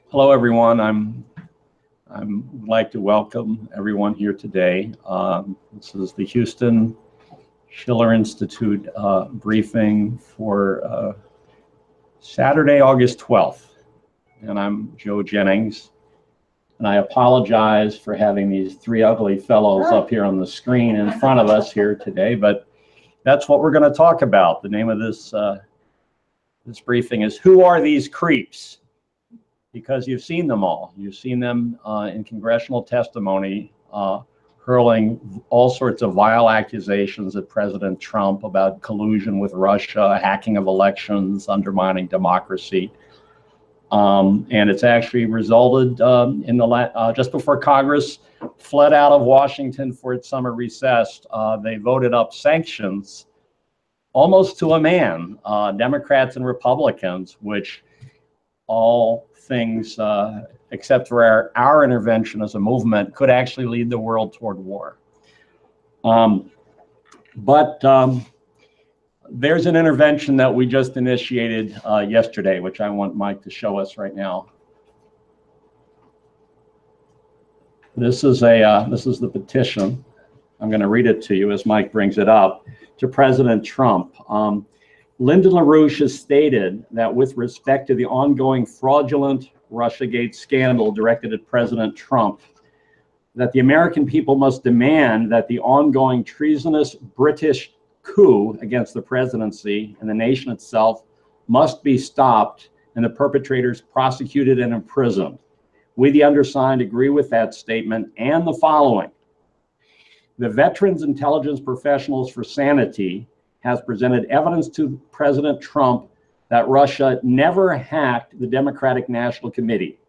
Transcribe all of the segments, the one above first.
Hello, everyone. I'm like to welcome everyone here today. This is the Houston Schiller Institute briefing for Saturday, August 12th. And I'm Joe Jennings. And I apologize for having these three ugly fellows up here on the screen in front of us here today, but that's what we're going to talk about. The name of this briefing is Who Are These Creeps? Because you've seen them all. You've seen them in congressional testimony hurling all sorts of vile accusations at President Trump about collusion with Russia, hacking of elections, undermining democracy. And it's actually resulted in the just before Congress fled out of Washington for its summer recess, they voted up sanctions almost to a man, Democrats and Republicans, which all things, except for our intervention as a movement, could actually lead the world toward war. But there's an intervention that we just initiated yesterday, which I want Mike to show us right now. This is the petition. I'm going to read it to you as Mike brings it up, to President Trump. Lyndon LaRouche has stated that with respect to the ongoing fraudulent Russiagate scandal directed at President Trump, that the American people must demand that the ongoing treasonous British coup against the presidency and the nation itself must be stopped and the perpetrators prosecuted and imprisoned. We, the undersigned, agree with that statement and the following. The Veterans Intelligence Professionals for Sanity has presented evidence to President Trump that Russia never hacked the Democratic National Committee.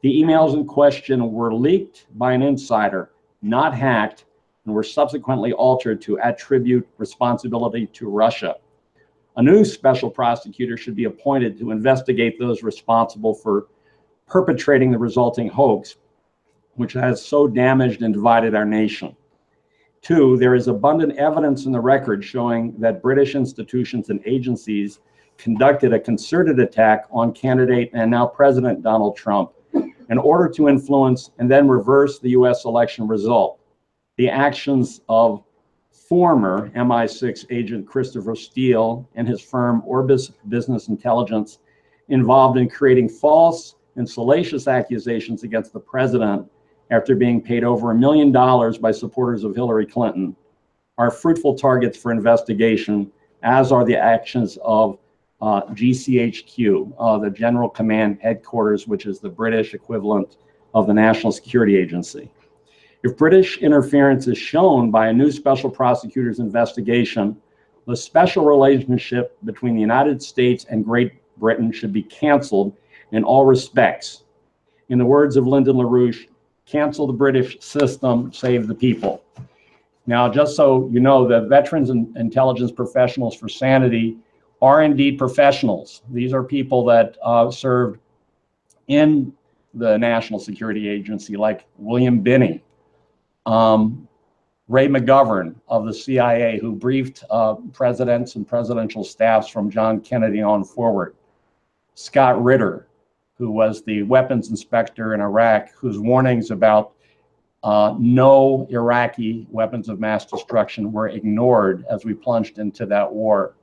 The emails in question were leaked by an insider, not hacked, and were subsequently altered to attribute responsibility to Russia. A new special prosecutor should be appointed to investigate those responsible for perpetrating the resulting hoax, which has so damaged and divided our nation. Two, there is abundant evidence in the record showing that British institutions and agencies conducted a concerted attack on candidate and now President Donald Trump in order to influence and then reverse the US election result. The actions of former MI6 agent Christopher Steele and his firm Orbis Business Intelligence involved in creating false and salacious accusations against the president after being paid over $1 million by supporters of Hillary Clinton, are fruitful targets for investigation, as are the actions of GCHQ, the General Command Headquarters, which is the British equivalent of the National Security Agency. If British interference is shown by a new special prosecutor's investigation, the special relationship between the United States and Great Britain should be canceled in all respects. In the words of Lyndon LaRouche, cancel the British system, save the people. Now, just so you know, the Veterans and Intelligence Professionals for Sanity are indeed professionals. These are people that served in the National Security Agency, like William Binney, Ray McGovern of the CIA, who briefed presidents and presidential staffs from John Kennedy on forward, Scott Ritter, who was the weapons inspector in Iraq, whose warnings about no Iraqi weapons of mass destruction were ignored as we plunged into that war.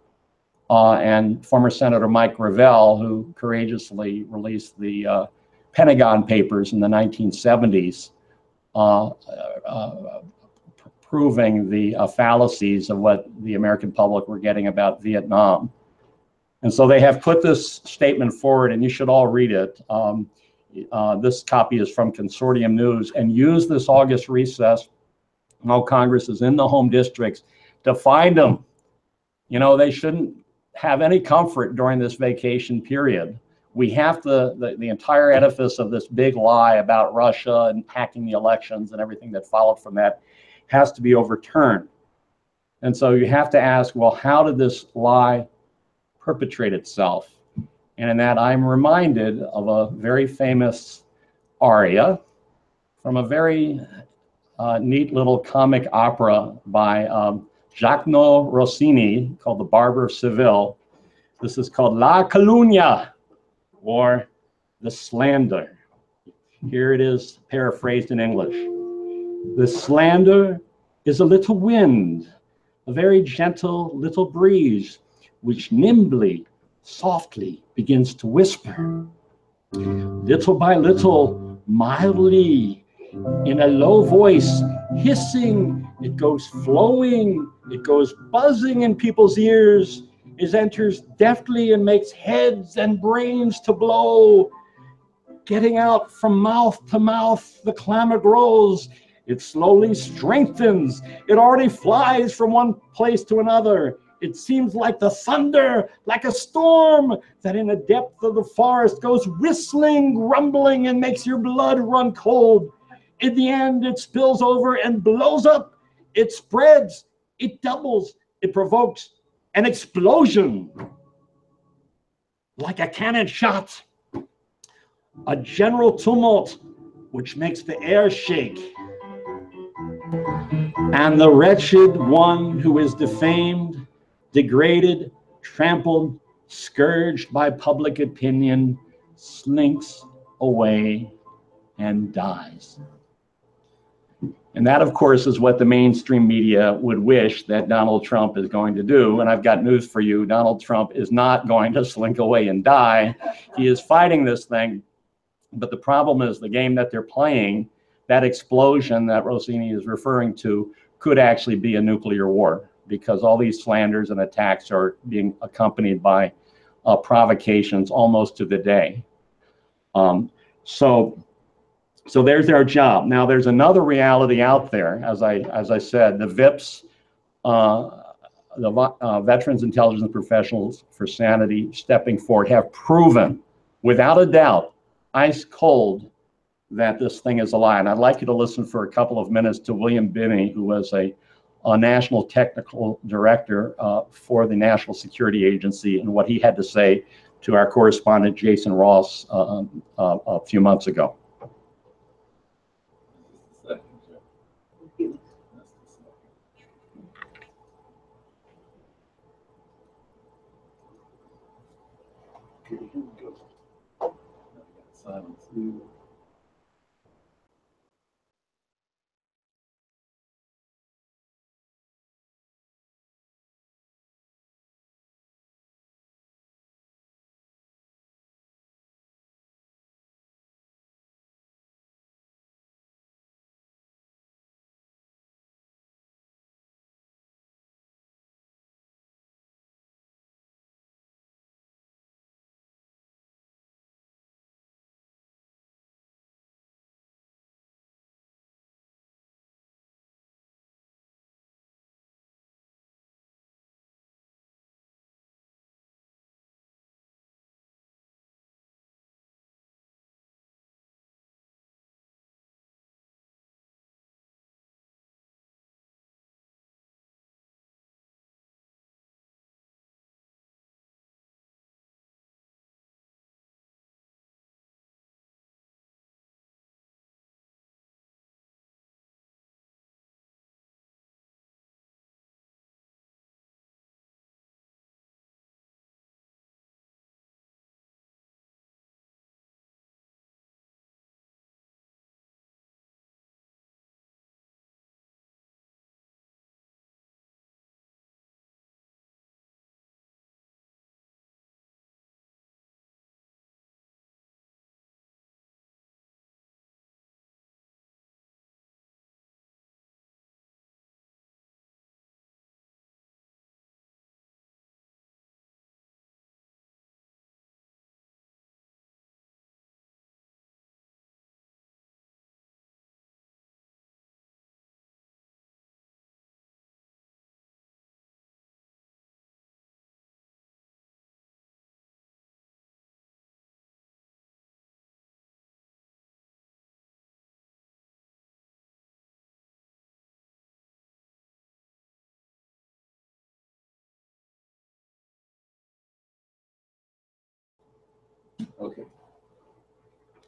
And former Senator Mike Gravel, who courageously released the Pentagon Papers in the 1970s, proving the fallacies of what the American public were getting about Vietnam. And so they have put this statement forward, and you should all read it. This copy is from Consortium News, and use this August recess, while Congress is in the home districts, to find them. You know, they shouldn't have any comfort during this vacation period. We have the entire edifice of this big lie about Russia and hacking the elections and everything that followed from that has to be overturned. And so you have to ask, well, how did this lie perpetrate itself? And in that, I'm reminded of a very famous aria from a very neat little comic opera by Giacomo Rossini called The Barber of Seville. This is called La Calunnia, or the slander. Here it is, paraphrased in English. The slander is a little wind, a very gentle little breeze, which nimbly, softly begins to whisper. Little by little, mildly, in a low voice, hissing, it goes flowing, it goes buzzing in people's ears. It enters deftly and makes heads and brains to blow. Getting out from mouth to mouth, the clamor grows. It slowly strengthens. It already flies from one place to another. It seems like the thunder, like a storm that in the depth of the forest goes whistling, rumbling, and makes your blood run cold. In the end, it spills over and blows up. It spreads. It doubles. It provokes an explosion like a cannon shot. A general tumult which makes the air shake. And the wretched one who is defamed, degraded, trampled, scourged by public opinion, slinks away and dies. And that, of course, is what the mainstream media would wish that Donald Trump is going to do. And I've got news for you. Donald Trump is not going to slink away and die. He is fighting this thing. But the problem is the game that they're playing, that explosion that Rossini is referring to, could actually be a nuclear war, because all these slanders and attacks are being accompanied by provocations almost to the day. So there's our job. Now there's another reality out there. As I said, the V.I.P.S, the Veterans Intelligence Professionals for Sanity, stepping forward, have proven without a doubt, ice cold, that this thing is a lie. And I'd like you to listen for a couple of minutes to William Binney, who was a national technical director for the National Security Agency, and what he had to say to our correspondent Jason Ross a few months ago. Silence.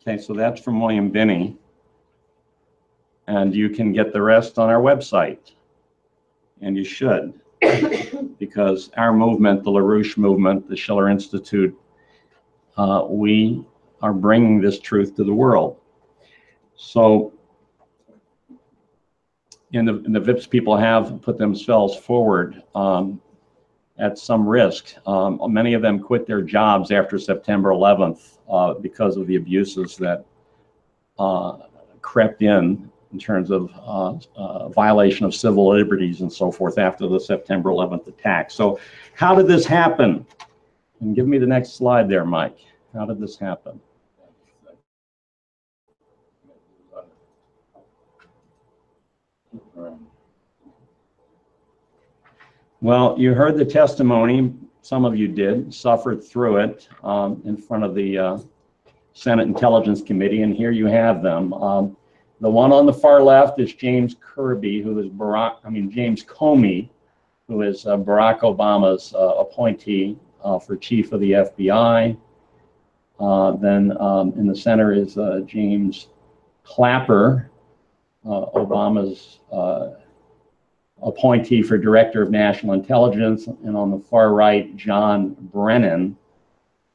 Okay, so that's from William Binney. And you can get the rest on our website. And you should. Because our movement, the LaRouche movement, the Schiller Institute, we are bringing this truth to the world. So, and the V.I.P.S people have put themselves forward at some risk. Many of them quit their jobs after September 11th because of the abuses that crept in terms of violation of civil liberties and so forth after the September 11th attack. So how did this happen? And give me the next slide there, Mike. How did this happen? Well, you heard the testimony. Some of you did, suffered through it in front of the Senate Intelligence Committee, and here you have them. The one on the far left is James Comey, who is Barack Obama's appointee for chief of the FBI. Then in the center is James Clapper, Obama's appointee for Director of National Intelligence, and on the far right, John Brennan,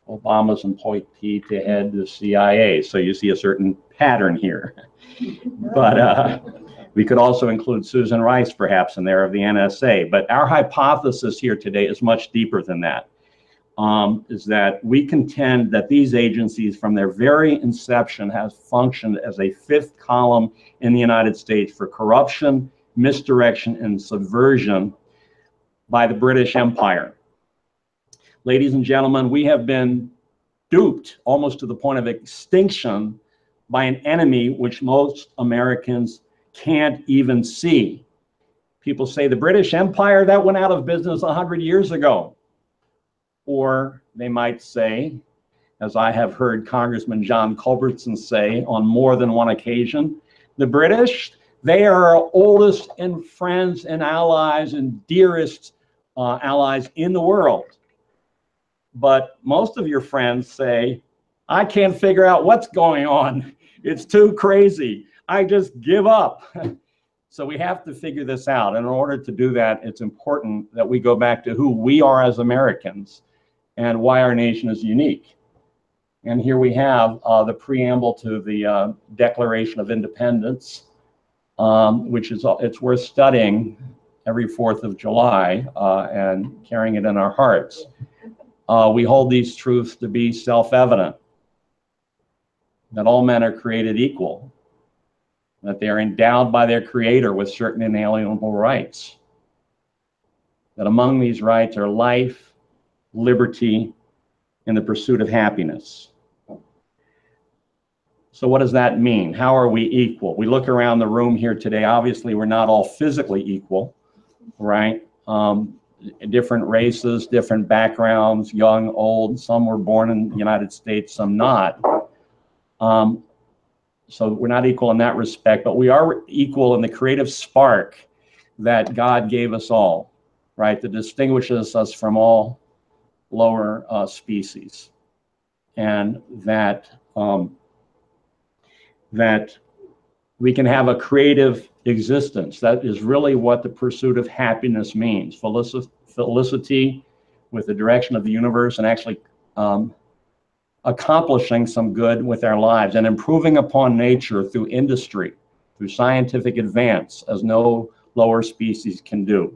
Obama's appointee to head the CIA. So you see a certain pattern here. But we could also include Susan Rice, perhaps, in there of the NSA. But our hypothesis here today is much deeper than that. Is that we contend that these agencies, from their very inception, have functioned as a fifth column in the United States for corruption, misdirection, and subversion by the British Empire. Ladies and gentlemen, we have been duped almost to the point of extinction by an enemy which most Americans can't even see. People say the British Empire, that went out of business 100 years ago. Or they might say, as I have heard Congressman John Culbertson say on more than one occasion, the British, they are our oldest and friends and allies and dearest allies in the world. But most of your friends say, I can't figure out what's going on. It's too crazy. I just give up. So we have to figure this out. And in order to do that, it's important that we go back to who we are as Americans and why our nation is unique. And here we have the preamble to the Declaration of Independence, which is, it's worth studying every 4th of July and carrying it in our hearts. We hold these truths to be self-evident, that all men are created equal, that they are endowed by their Creator with certain inalienable rights, that among these rights are life, liberty, and the pursuit of happiness. So what does that mean? How are we equal? We look around the room here today. Obviously, we're not all physically equal, right? Different races, different backgrounds, young, old. Some were born in the United States, some not. So we're not equal in that respect, but we are equal in the creative spark that God gave us all, right? That distinguishes us from all lower species, and that that we can have a creative existence. That is really what the pursuit of happiness means. Felicity with the direction of the universe, and actually accomplishing some good with our lives and improving upon nature through industry, through scientific advance, as no lower species can do.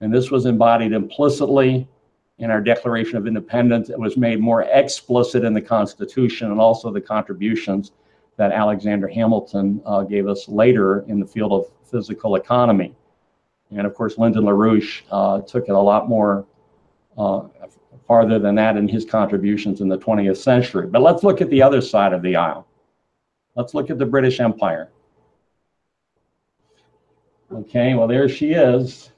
And this was embodied implicitly in our Declaration of Independence. It was made more explicit in the Constitution, and also the contributions that Alexander Hamilton gave us later in the field of physical economy. And of course, Lyndon LaRouche took it a lot more farther than that in his contributions in the 20th century. But let's look at the other side of the aisle. Let's look at the British Empire. Okay, well, there she is.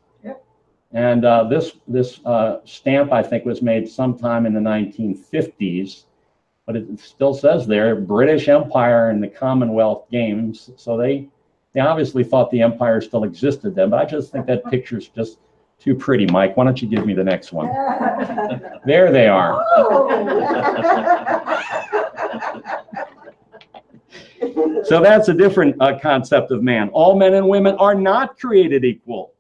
And this stamp, I think, was made sometime in the 1950s, but it still says there, British Empire and the Commonwealth Games. So they obviously thought the empire still existed then, but I just think that picture's just too pretty. Mike, why don't you give me the next one? There they are. So that's a different concept of man. All men and women are not created equal.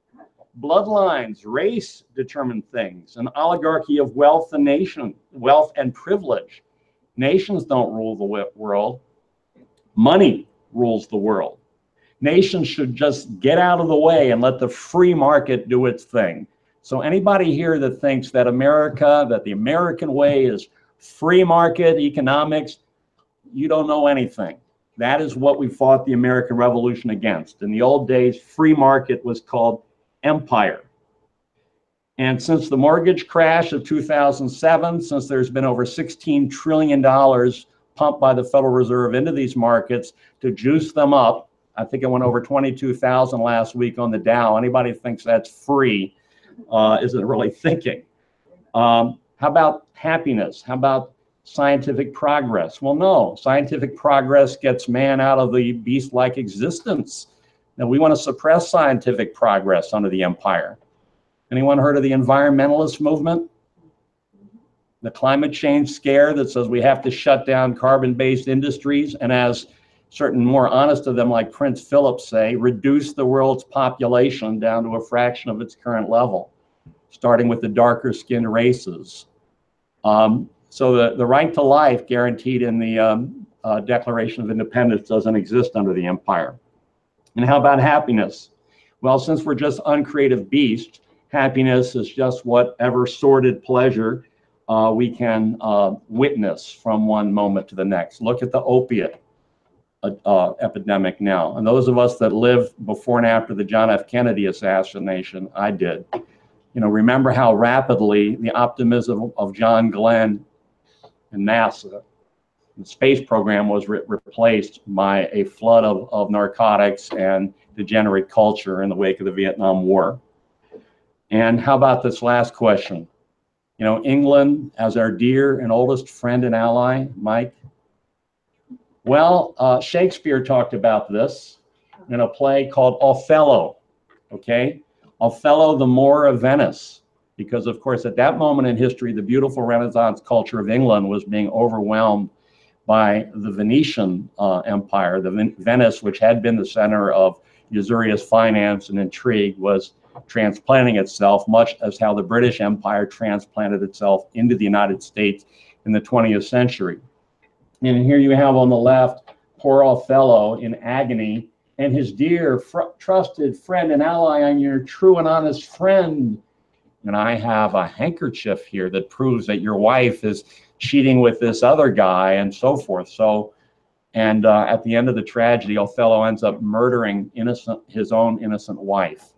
Bloodlines, race determine things, an oligarchy of wealth and nation, wealth and privilege. Nations don't rule the world. Money rules the world. Nations should just get out of the way and let the free market do its thing. So anybody here that thinks that the American way is free market economics, you don't know anything. That is what we fought the American Revolution against. In the old days, free market was called empire. And since the mortgage crash of 2007, since there's been over $16 trillion pumped by the Federal Reserve into these markets to juice them up, I think it went over 22,000 last week on the Dow. Anybody who thinks that's free isn't really thinking. How about happiness? How about scientific progress? Well, no, scientific progress gets man out of the beast-like existence. Now, we want to suppress scientific progress under the empire. Anyone heard of the environmentalist movement? The climate change scare that says we have to shut down carbon-based industries, and as certain more honest of them like Prince Philip say, reduce the world's population down to a fraction of its current level, starting with the darker skinned races. So the right to life guaranteed in the Declaration of Independence doesn't exist under the empire. And how about happiness? Well, since we're just uncreative beasts, happiness is just whatever sordid pleasure we can witness from one moment to the next. Look at the opiate epidemic now. And those of us that lived before and after the John F. Kennedy assassination, I did, remember how rapidly the optimism of John Glenn and NASA, the space program, was replaced by a flood of narcotics and degenerate culture in the wake of the Vietnam War. And how about this last question? England as our dear and oldest friend and ally, Mike. Well, Shakespeare talked about this in a play called Othello, okay? Othello, the Moor of Venice, because of course at that moment in history, the beautiful Renaissance culture of England was being overwhelmed by the Venetian Empire. The Venice, which had been the center of usurious finance and intrigue, was transplanting itself, much as how the British Empire transplanted itself into the United States in the 20th century. And here you have on the left, poor Othello in agony, and his dear, trusted friend and ally, and your true and honest friend. And I have a handkerchief here that proves that your wife is cheating with this other guy, and so forth. So, and at the end of the tragedy, Othello ends up murdering his own innocent wife.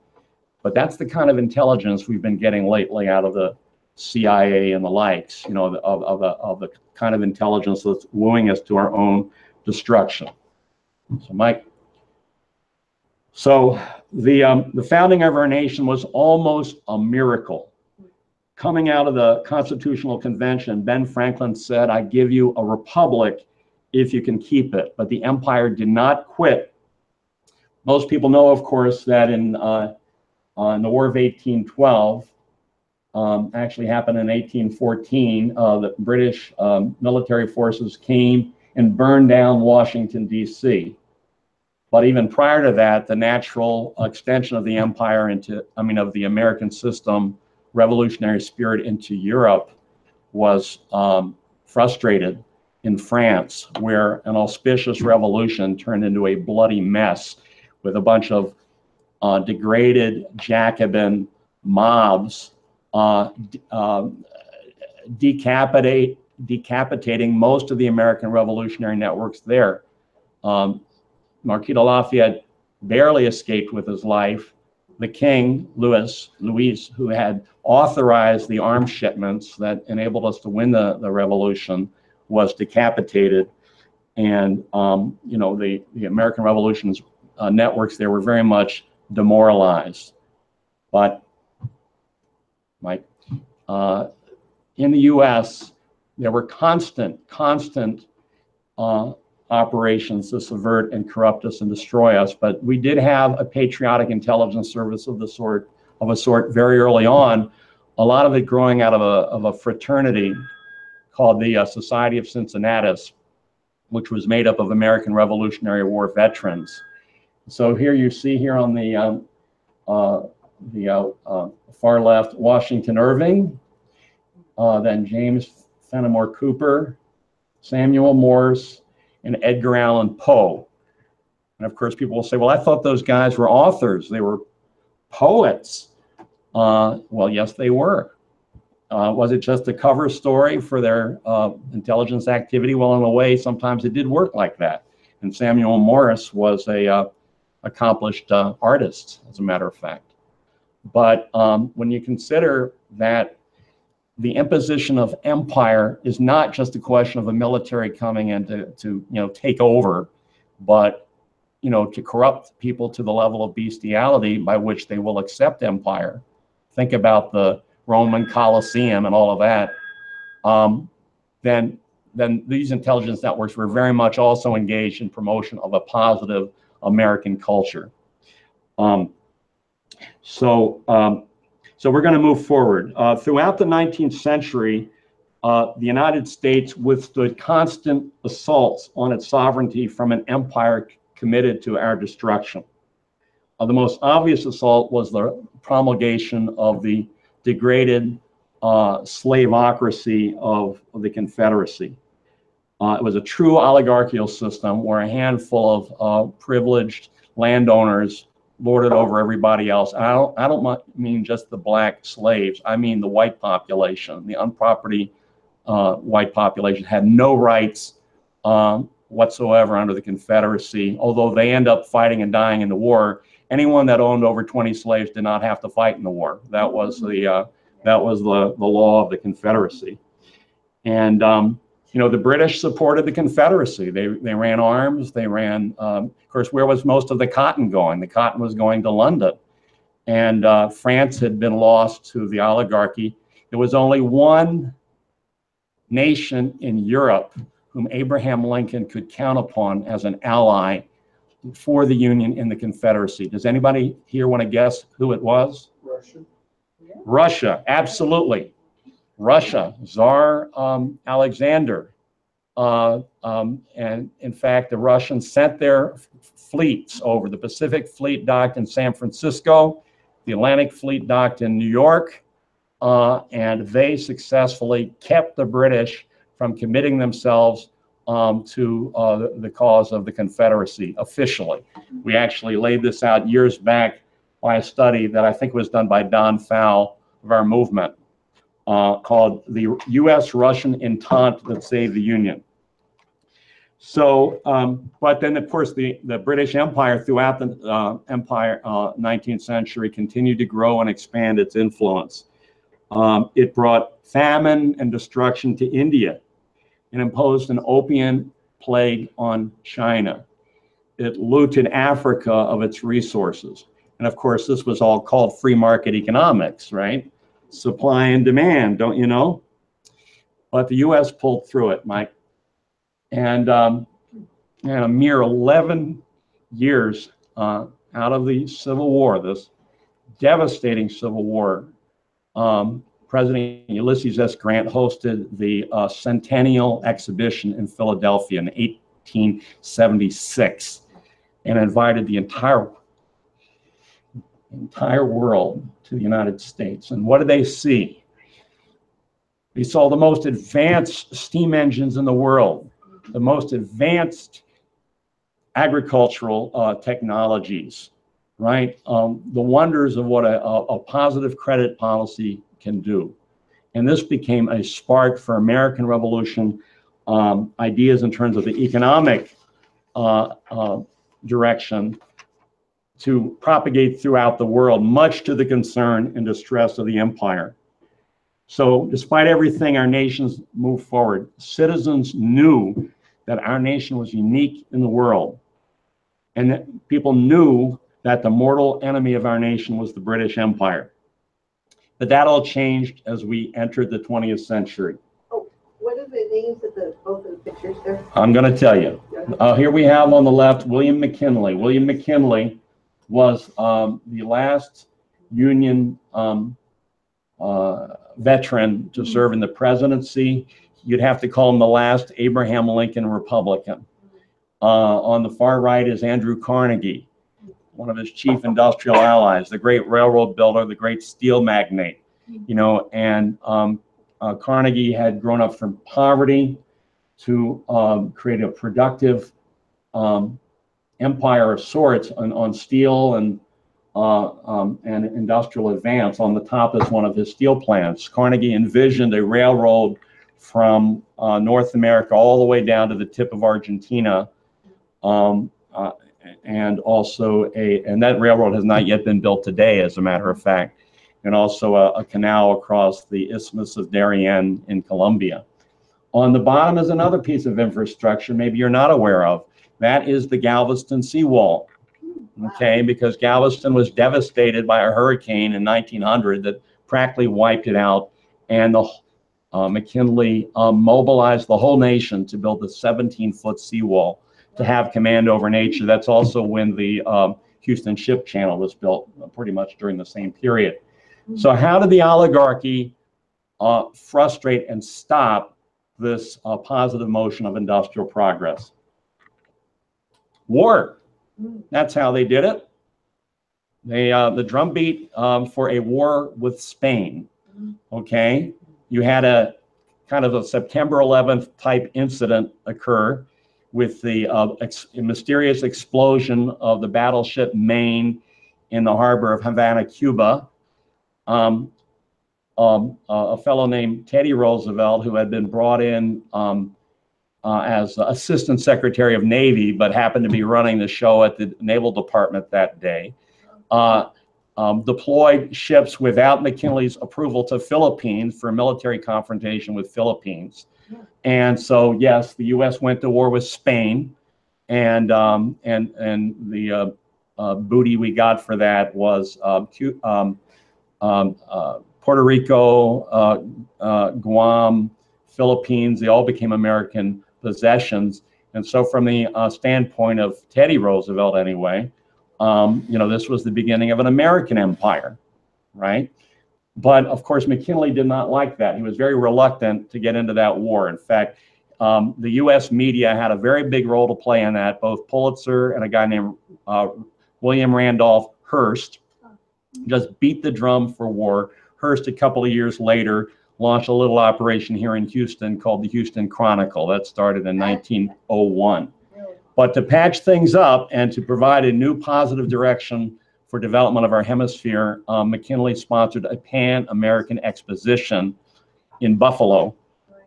But that's the kind of intelligence we've been getting lately out of the CIA and the likes, of the kind of intelligence that's wooing us to our own destruction. So, Mike. So the founding of our nation was almost a miracle. Coming out of the Constitutional Convention, Ben Franklin said, "I give you a republic if you can keep it." But the empire did not quit. Most people know, of course, that in the War of 1812, actually happened in 1814, the British military forces came and burned down Washington, D.C. But even prior to that, the natural extension of the empire of the American system, revolutionary spirit into Europe, was frustrated in France, where an auspicious revolution turned into a bloody mess with a bunch of degraded Jacobin mobs decapitating most of the American revolutionary networks there. Marquis de Lafayette barely escaped with his life. The king, Louis, who had authorized the arms shipments that enabled us to win the revolution, was decapitated. And the American Revolution's networks there were very much demoralized. But Mike, in the U.S., there were constant operations to subvert and corrupt us and destroy us. But we did have a patriotic intelligence service of a sort very early on. A lot of it growing out of a fraternity called the Society of Cincinnatus, which was made up of American Revolutionary War veterans. So here you see here on the far left, Washington Irving, then James Fenimore Cooper, Samuel Morse, and Edgar Allan Poe. And of course, people will say, well, I thought those guys were authors. They were poets. Well, yes, they were. Was it just a cover story for their intelligence activity? Well, in a way, sometimes it did work like that. And Samuel Morse was a accomplished artist, as a matter of fact. But when you consider that the imposition of empire is not just a question of a military coming in to take over, but to corrupt people to the level of bestiality by which they will accept empire. Think about the Roman Colosseum and all of that. Then these intelligence networks were very much also engaged in promotion of a positive American culture. So we're going to move forward. Throughout the 19th century, the United States withstood constant assaults on its sovereignty from an empire committed to our destruction. The most obvious assault was the promulgation of the degraded slaveocracy of the Confederacy. It was a true oligarchical system where a handful of privileged landowners lorded over everybody else. And I don't mean just the black slaves. I mean the white population. The unproperty white population had no rights whatsoever under the Confederacy. Although they end up fighting and dying in the war, anyone that owned over 20 slaves did not have to fight in the war. That was the law of the Confederacy. And the British supported the Confederacy. They ran arms. They ran. Of course, where was most of the cotton going? The cotton was going to London, and France had been lost to the oligarchy. There was only one nation in Europe whom Abraham Lincoln could count upon as an ally for the Union in the Confederacy. Does anybody here want to guess who it was? Russia. Yeah. Russia, absolutely. Russia, Tsar Alexander. And in fact, the Russians sent their fleets over. The Pacific Fleet docked in San Francisco, the Atlantic Fleet docked in New York, and they successfully kept the British from committing themselves to the cause of the Confederacy officially. We actually laid this out years back by a study that I think was done by Don Fowle of our movement, called the U.S.-Russian Entente that saved the Union. So, but then of course the British Empire throughout the 19th century continued to grow and expand its influence. It brought famine and destruction to India and imposed an opium plague on China. It looted Africa of its resources. And of course, this was all called free market economics, right? Supply and demand, don't you know? But the U.S. pulled through it, Mike. And in a mere 11 years out of the Civil War, this devastating Civil War, President Ulysses S. Grant hosted the Centennial Exhibition in Philadelphia in 1876 and invited the entire world to the United States. And what did they see? They saw the most advanced steam engines in the world, the most advanced agricultural technologies, right? The wonders of what a positive credit policy can do. And this became a spark for American Revolution ideas in terms of the economic direction to propagate throughout the world, much to the concern and distress of the empire. So despite everything, our nations moved forward. Citizens knew that our nation was unique in the world, and that people knew that the mortal enemy of our nation was the British Empire. But that all changed as we entered the 20th century. Oh, what are the names of both of the pictures there? I'm going to tell you. Here we have on the left William McKinley. William McKinley was the last Union veteran to serve in the presidency. You'd have to call him the last Abraham Lincoln Republican. On the far right is Andrew Carnegie, one of his chief industrial allies, the great railroad builder, the great steel magnate, and Carnegie had grown up from poverty to create a productive empire of sorts on steel and industrial advance. On the top is one of his steel plants. Carnegie envisioned a railroad from North America all the way down to the tip of Argentina, and also and that railroad has not yet been built today, as a matter of fact, and also a canal across the Isthmus of Darien in Colombia. On the bottom is another piece of infrastructure maybe you're not aware of. That is the Galveston seawall. Okay, because Galveston was devastated by a hurricane in 1900 that practically wiped it out, and the McKinley mobilized the whole nation to build a 17-foot seawall to have command over nature. That's also when the Houston Ship Channel was built, pretty much during the same period. So how did the oligarchy frustrate and stop this positive motion of industrial progress? War. That's how they did it. They the drumbeat for a war with Spain. Okay, you had a kind of a September 11th type incident occur with the mysterious explosion of the battleship Maine in the harbor of Havana, Cuba. A fellow named Teddy Roosevelt, who had been brought in as Assistant Secretary of Navy, but happened to be running the show at the Naval Department that day, deployed ships without McKinley's approval to Philippines for a military confrontation with Philippines. And so, yes, the U.S. went to war with Spain, and the booty we got for that was Puerto Rico, Guam, Philippines. They all became American possessions. And so from the standpoint of Teddy Roosevelt anyway, this was the beginning of an American empire, right? But of course, McKinley did not like that. He was very reluctant to get into that war. In fact, the U.S. media had a very big role to play in that. Both Pulitzer and a guy named William Randolph Hearst just beat the drum for war. Hearst, a couple of years later, launched a little operation here in Houston called the Houston Chronicle. That started in 1901. But to patch things up and to provide a new positive direction for development of our hemisphere, McKinley sponsored a Pan-American exposition in Buffalo,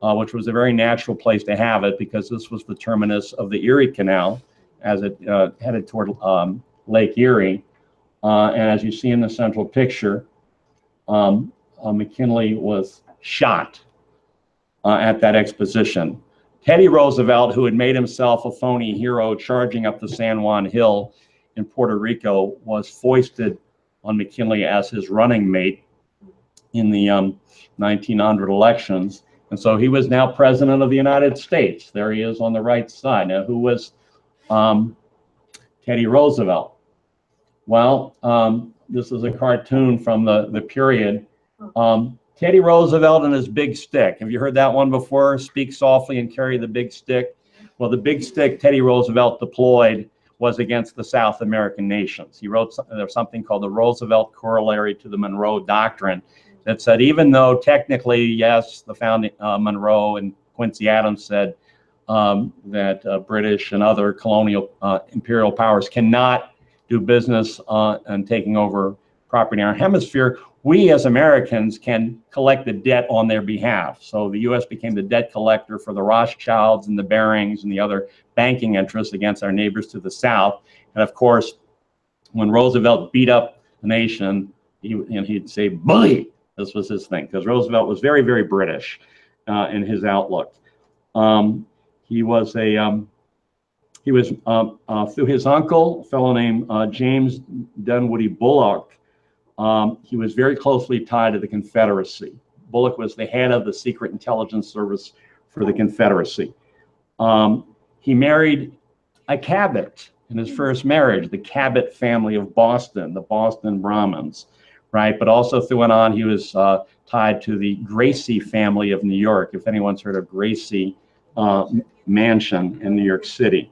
which was a very natural place to have it because this was the terminus of the Erie Canal as it headed toward Lake Erie. And as you see in the central picture, McKinley was shot at that exposition. Teddy Roosevelt, who had made himself a phony hero charging up the San Juan Hill in Puerto Rico, was foisted on McKinley as his running mate in the 1900 elections. And so he was now president of the United States. There he is on the right side. Now, who was Teddy Roosevelt? Well, this is a cartoon from the period. Teddy Roosevelt and his big stick. Have you heard that one before? Speak softly and carry the big stick. Well, the big stick Teddy Roosevelt deployed was against the South American nations. He wrote something called the Roosevelt Corollary to the Monroe Doctrine that said, even though technically, yes, the founding Monroe and Quincy Adams said that British and other colonial imperial powers cannot do business and taking over property in our hemisphere, we as Americans can collect the debt on their behalf. So the U.S. became the debt collector for the Rothschilds and the Barings and the other banking interests against our neighbors to the south. And of course, when Roosevelt beat up the nation, he'd say, bully. This was his thing, because Roosevelt was very, very British in his outlook. He was through his uncle, a fellow named James Dunwoody Bullock. He was very closely tied to the Confederacy. Bullock was the head of the Secret Intelligence Service for the Confederacy. He married a Cabot in his first marriage, the Cabot family of Boston, the Boston Brahmins, right? But also through and on, he was tied to the Gracie family of New York, if anyone's heard of Gracie Mansion in New York City.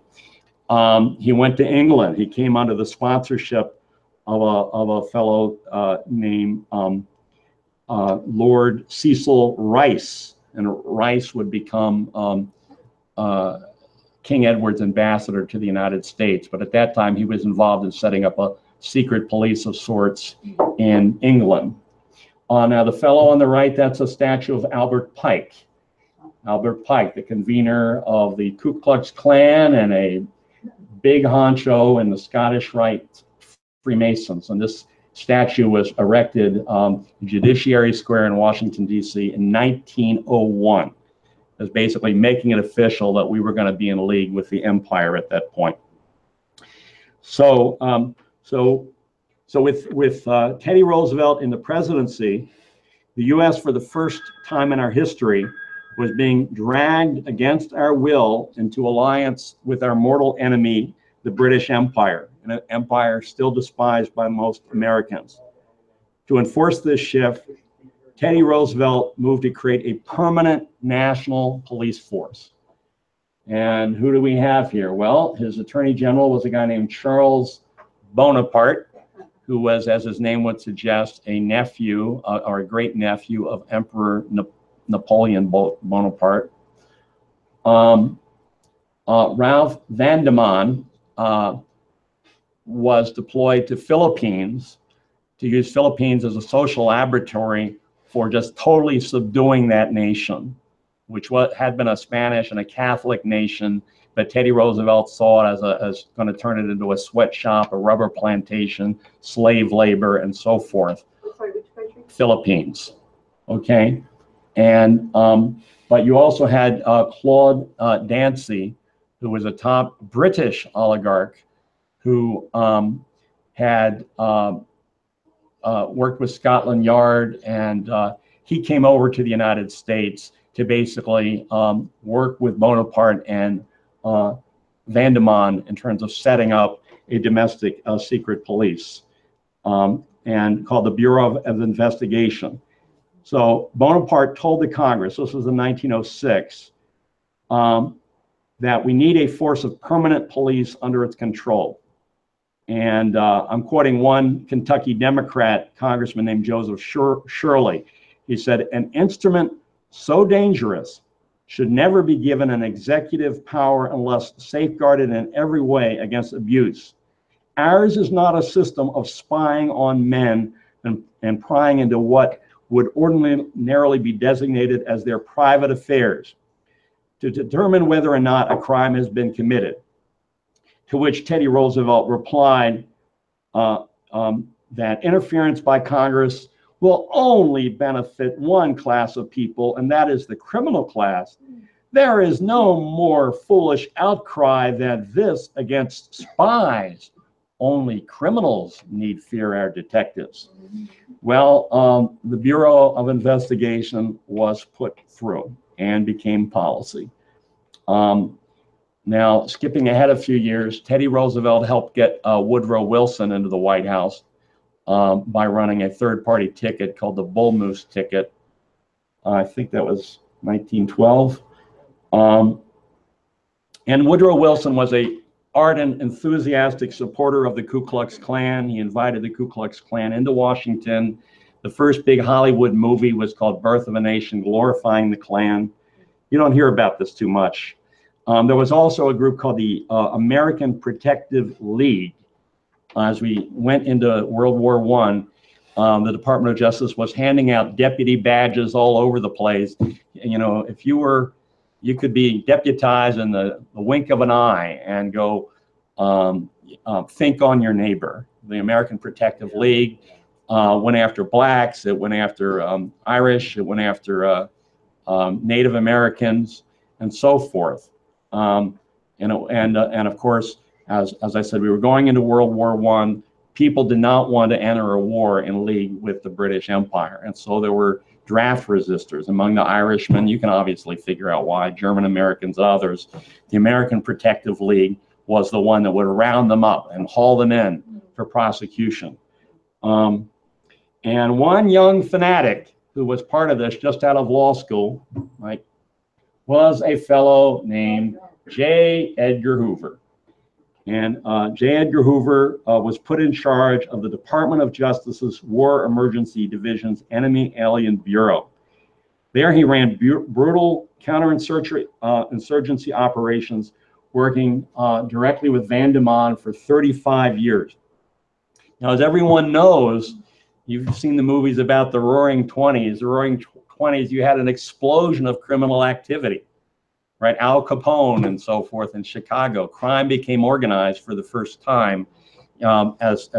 He went to England. He came under the sponsorship of a fellow named Lord Cecil Rice, and Rice would become King Edward's ambassador to the United States, but at that time he was involved in setting up a secret police of sorts in England. Now the fellow on the right, that's a statue of Albert Pike. Albert Pike, the convener of the Ku Klux Klan and a big honcho in the Scottish Rite Freemasons. And this statue was erected Judiciary Square in Washington, D.C. in 1901. It was basically making it official that we were going to be in league with the empire at that point. So, with Teddy Roosevelt in the presidency, the U.S. for the first time in our history was being dragged against our will into alliance with our mortal enemy, the British Empire, an empire still despised by most Americans. To enforce this shift, Teddy Roosevelt moved to create a permanent national police force. And who do we have here? Well, his attorney general was a guy named Charles Bonaparte, who was, as his name would suggest, a nephew or a great nephew of Emperor Napoleon Bonaparte. Ralph Vanderman was deployed to Philippines to use Philippines as a social laboratory for just totally subduing that nation, which had been a Spanish and a Catholic nation, but Teddy Roosevelt saw it as going to turn it into a sweatshop, a rubber plantation, slave labor, and so forth. Sorry, which country? Philippines, okay? And, but you also had Claude Dancy, who was a top British oligarch who had worked with Scotland Yard, and he came over to the United States to basically work with Bonaparte and Vanderman in terms of setting up a domestic secret police and called the Bureau of Investigation. So Bonaparte told the Congress, this was in 1906, that we need a force of permanent police under its control. And I'm quoting one Kentucky Democrat congressman named Joseph Shirley. He said, an instrument so dangerous should never be given an executive power unless safeguarded in every way against abuse. Ours is not a system of spying on men and prying into what would ordinarily be designated as their private affairs to determine whether or not a crime has been committed. To which Teddy Roosevelt replied that interference by Congress will only benefit one class of people, and that is the criminal class. There is no more foolish outcry than this against spies. Only criminals need fear our detectives. Well, the Bureau of Investigation was put through and became policy. Now, skipping ahead a few years, Teddy Roosevelt helped get Woodrow Wilson into the White House by running a third-party ticket called the Bull Moose ticket. I think that was 1912. And Woodrow Wilson was a ardent, enthusiastic supporter of the Ku Klux Klan. He invited the Ku Klux Klan into Washington. The first big Hollywood movie was called Birth of a Nation, glorifying the Klan. You don't hear about this too much. There was also a group called the American Protective League. As we went into World War I, the Department of Justice was handing out deputy badges all over the place. You know, if you could be deputized in the wink of an eye and go think on your neighbor. The American Protective League went after blacks, it went after Irish, it went after Native Americans, and so forth. And of course, as I said, we were going into World War I. People did not want to enter a war in league with the British Empire. And so there were draft resistors among the Irishmen. You can obviously figure out why, German Americans, others. The American Protective League was the one that would round them up and haul them in for prosecution. And one young fanatic who was part of this just out of law school, right, was a fellow named J. Edgar Hoover. And J. Edgar Hoover was put in charge of the Department of Justice's War Emergency Division's Enemy Alien Bureau. There he ran brutal counterinsurgency operations, working directly with Van de Man for 35 years. Now, as everyone knows, you've seen the movies about the Roaring 20s. The Roaring 20s, you had an explosion of criminal activity, right? Al Capone and so forth in Chicago. Crime became organized for the first time as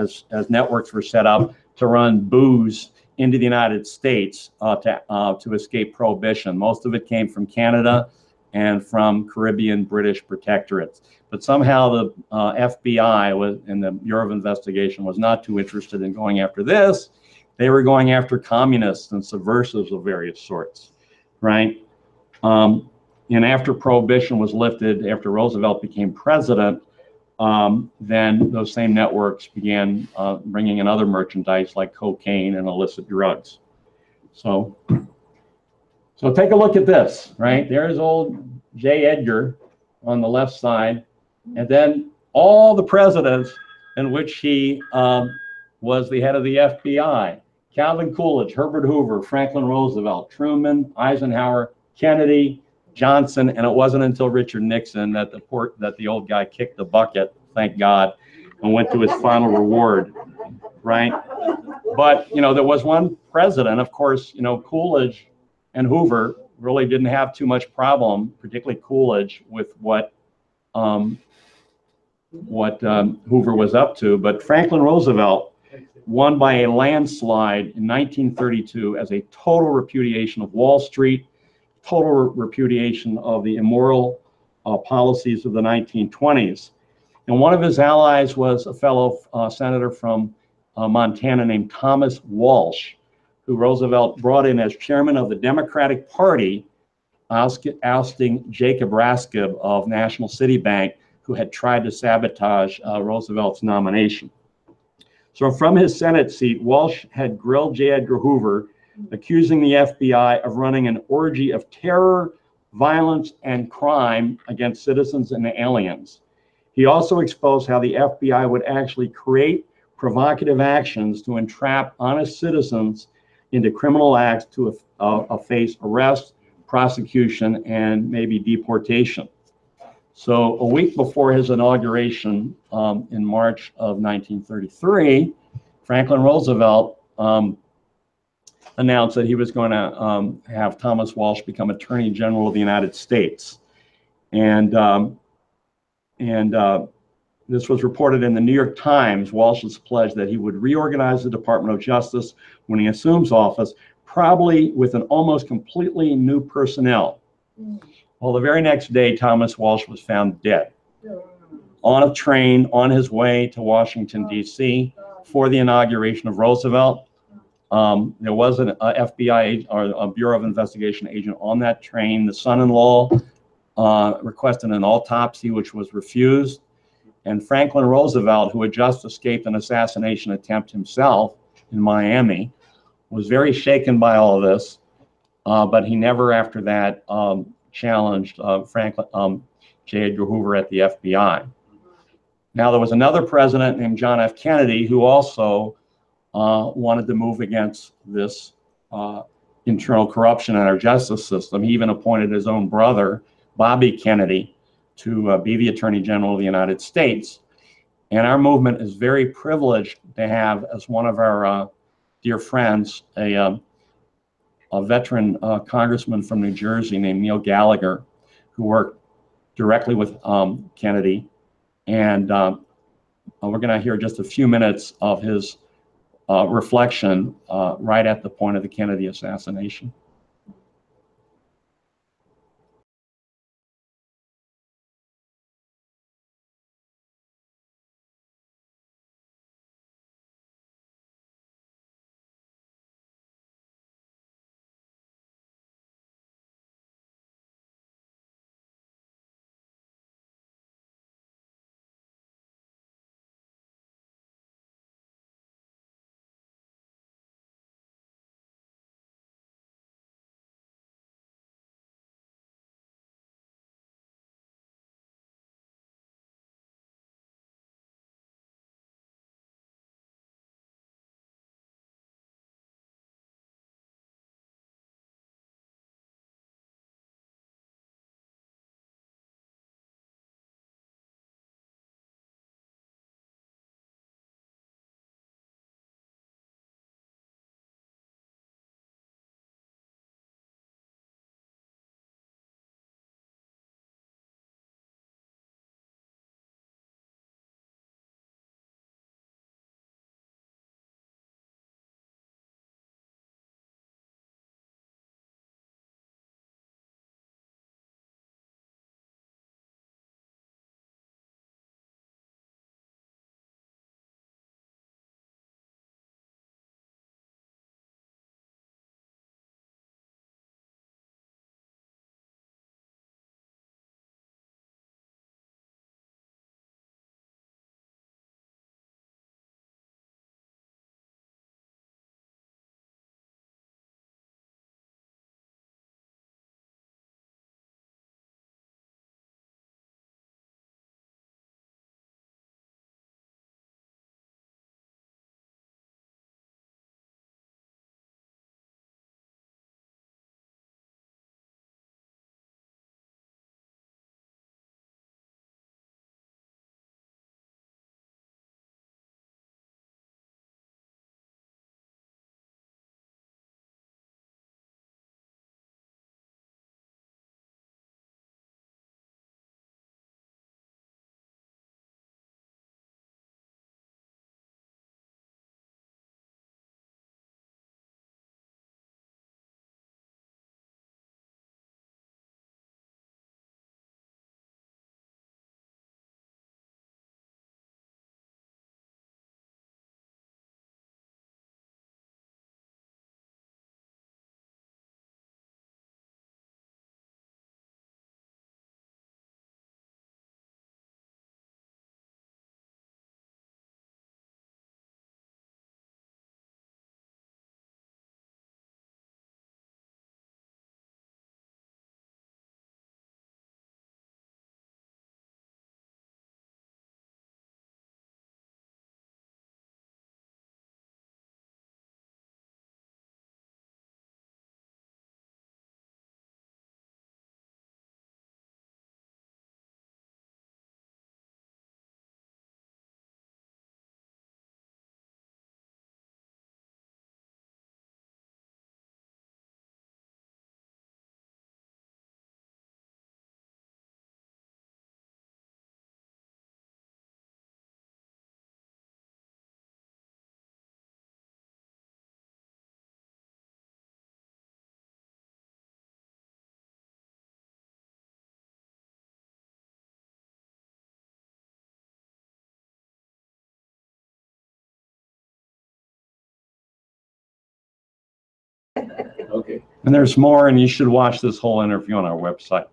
networks were set up to run booze into the United States to escape prohibition. Most of it came from Canada and from Caribbean British protectorates. But somehow the FBI and the Bureau of Investigation was not too interested in going after this. They were going after communists and subversives of various sorts, right? And after prohibition was lifted, after Roosevelt became president, then those same networks began bringing in other merchandise like cocaine and illicit drugs. So take a look at this, right? There's old J. Edgar on the left side, and then all the presidents in which he was the head of the FBI. Calvin Coolidge, Herbert Hoover, Franklin Roosevelt, Truman, Eisenhower, Kennedy, Johnson, and it wasn't until Richard Nixon that the old guy kicked the bucket, thank God, and went to his final reward, right? But, there was one president, of course, Coolidge and Hoover really didn't have too much problem, particularly Coolidge, with what Hoover was up to. But Franklin Roosevelt won by a landslide in 1932 as a total repudiation of Wall Street, total repudiation of the immoral policies of the 1920s. And one of his allies was a fellow senator from Montana named Thomas Walsh, who Roosevelt brought in as chairman of the Democratic Party, ousting Jacob Raskin of National City Bank, who had tried to sabotage Roosevelt's nomination. So from his Senate seat, Walsh had grilled J. Edgar Hoover, accusing the FBI of running an orgy of terror, violence, and crime against citizens and aliens. He also exposed how the FBI would actually create provocative actions to entrap honest citizens into criminal acts to face arrest, prosecution, and maybe deportation. So a week before his inauguration in March of 1933, Franklin Roosevelt announced that he was going to have Thomas Walsh become Attorney General of the United States. And this was reported in the New York Times. Walsh's pledge that he would reorganize the Department of Justice when he assumes office, probably with an almost completely new personnel. Well, the very next day, Thomas Walsh was found dead on a train on his way to Washington, D.C. for the inauguration of Roosevelt. There was an FBI or a Bureau of Investigation agent on that train. The son-in-law requested an autopsy, which was refused. And Franklin Roosevelt, who had just escaped an assassination attempt himself in Miami, was very shaken by all of this, but he never after that challenged J. Edgar Hoover at the FBI. Now, there was another president named John F. Kennedy who also wanted to move against this internal corruption in our justice system. He even appointed his own brother, Bobby Kennedy, to be the Attorney General of the United States. And our movement is very privileged to have as one of our dear friends a veteran congressman from New Jersey named Neil Gallagher, who worked directly with Kennedy. And we're going to hear just a few minutes of his reflection right at the point of the Kennedy assassination. Okay. And there's more, and you should watch this whole interview on our website.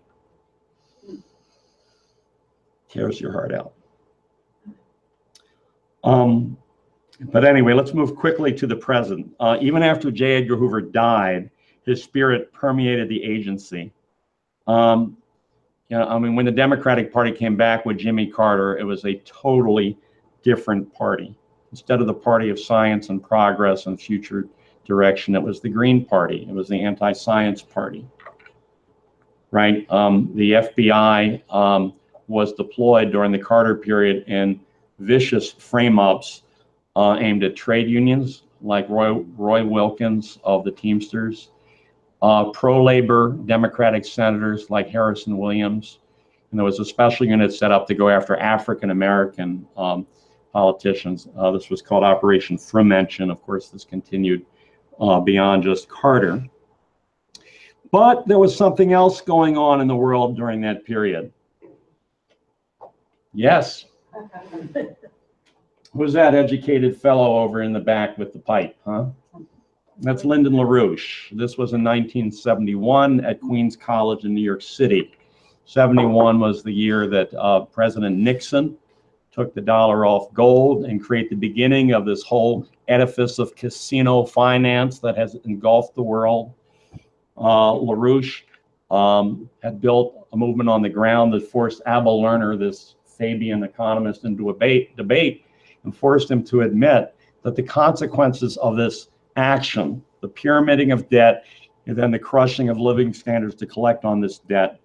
Tears your heart out. But anyway, let's move quickly to the present. Even after J. Edgar Hoover died, his spirit permeated the agency. I mean, when the Democratic Party came back with Jimmy Carter, it was a totally different party. Instead of the party of science and progress and future direction, it was the Green Party. It was the anti-science party, right? The FBI was deployed during the Carter period in vicious frame-ups aimed at trade unions like Roy Wilkins of the Teamsters, pro-labor Democratic senators like Harrison Williams, and there was a special unit set up to go after African-American politicians. This was called Operation Fremention. Of course, this continued beyond just Carter. But there was something else going on in the world during that period. Yes. Who's that educated fellow over in the back with the pipe, huh? That's Lyndon LaRouche. This was in 1971 at Queens College in New York City. 71 was the year that President Nixon took the dollar off gold and created the beginning of this whole edifice of casino finance that has engulfed the world. LaRouche had built a movement on the ground that forced Abel Lerner, this Fabian economist, into a debate and forced him to admit that the consequences of this action, the pyramiding of debt, and then the crushing of living standards to collect on this debt,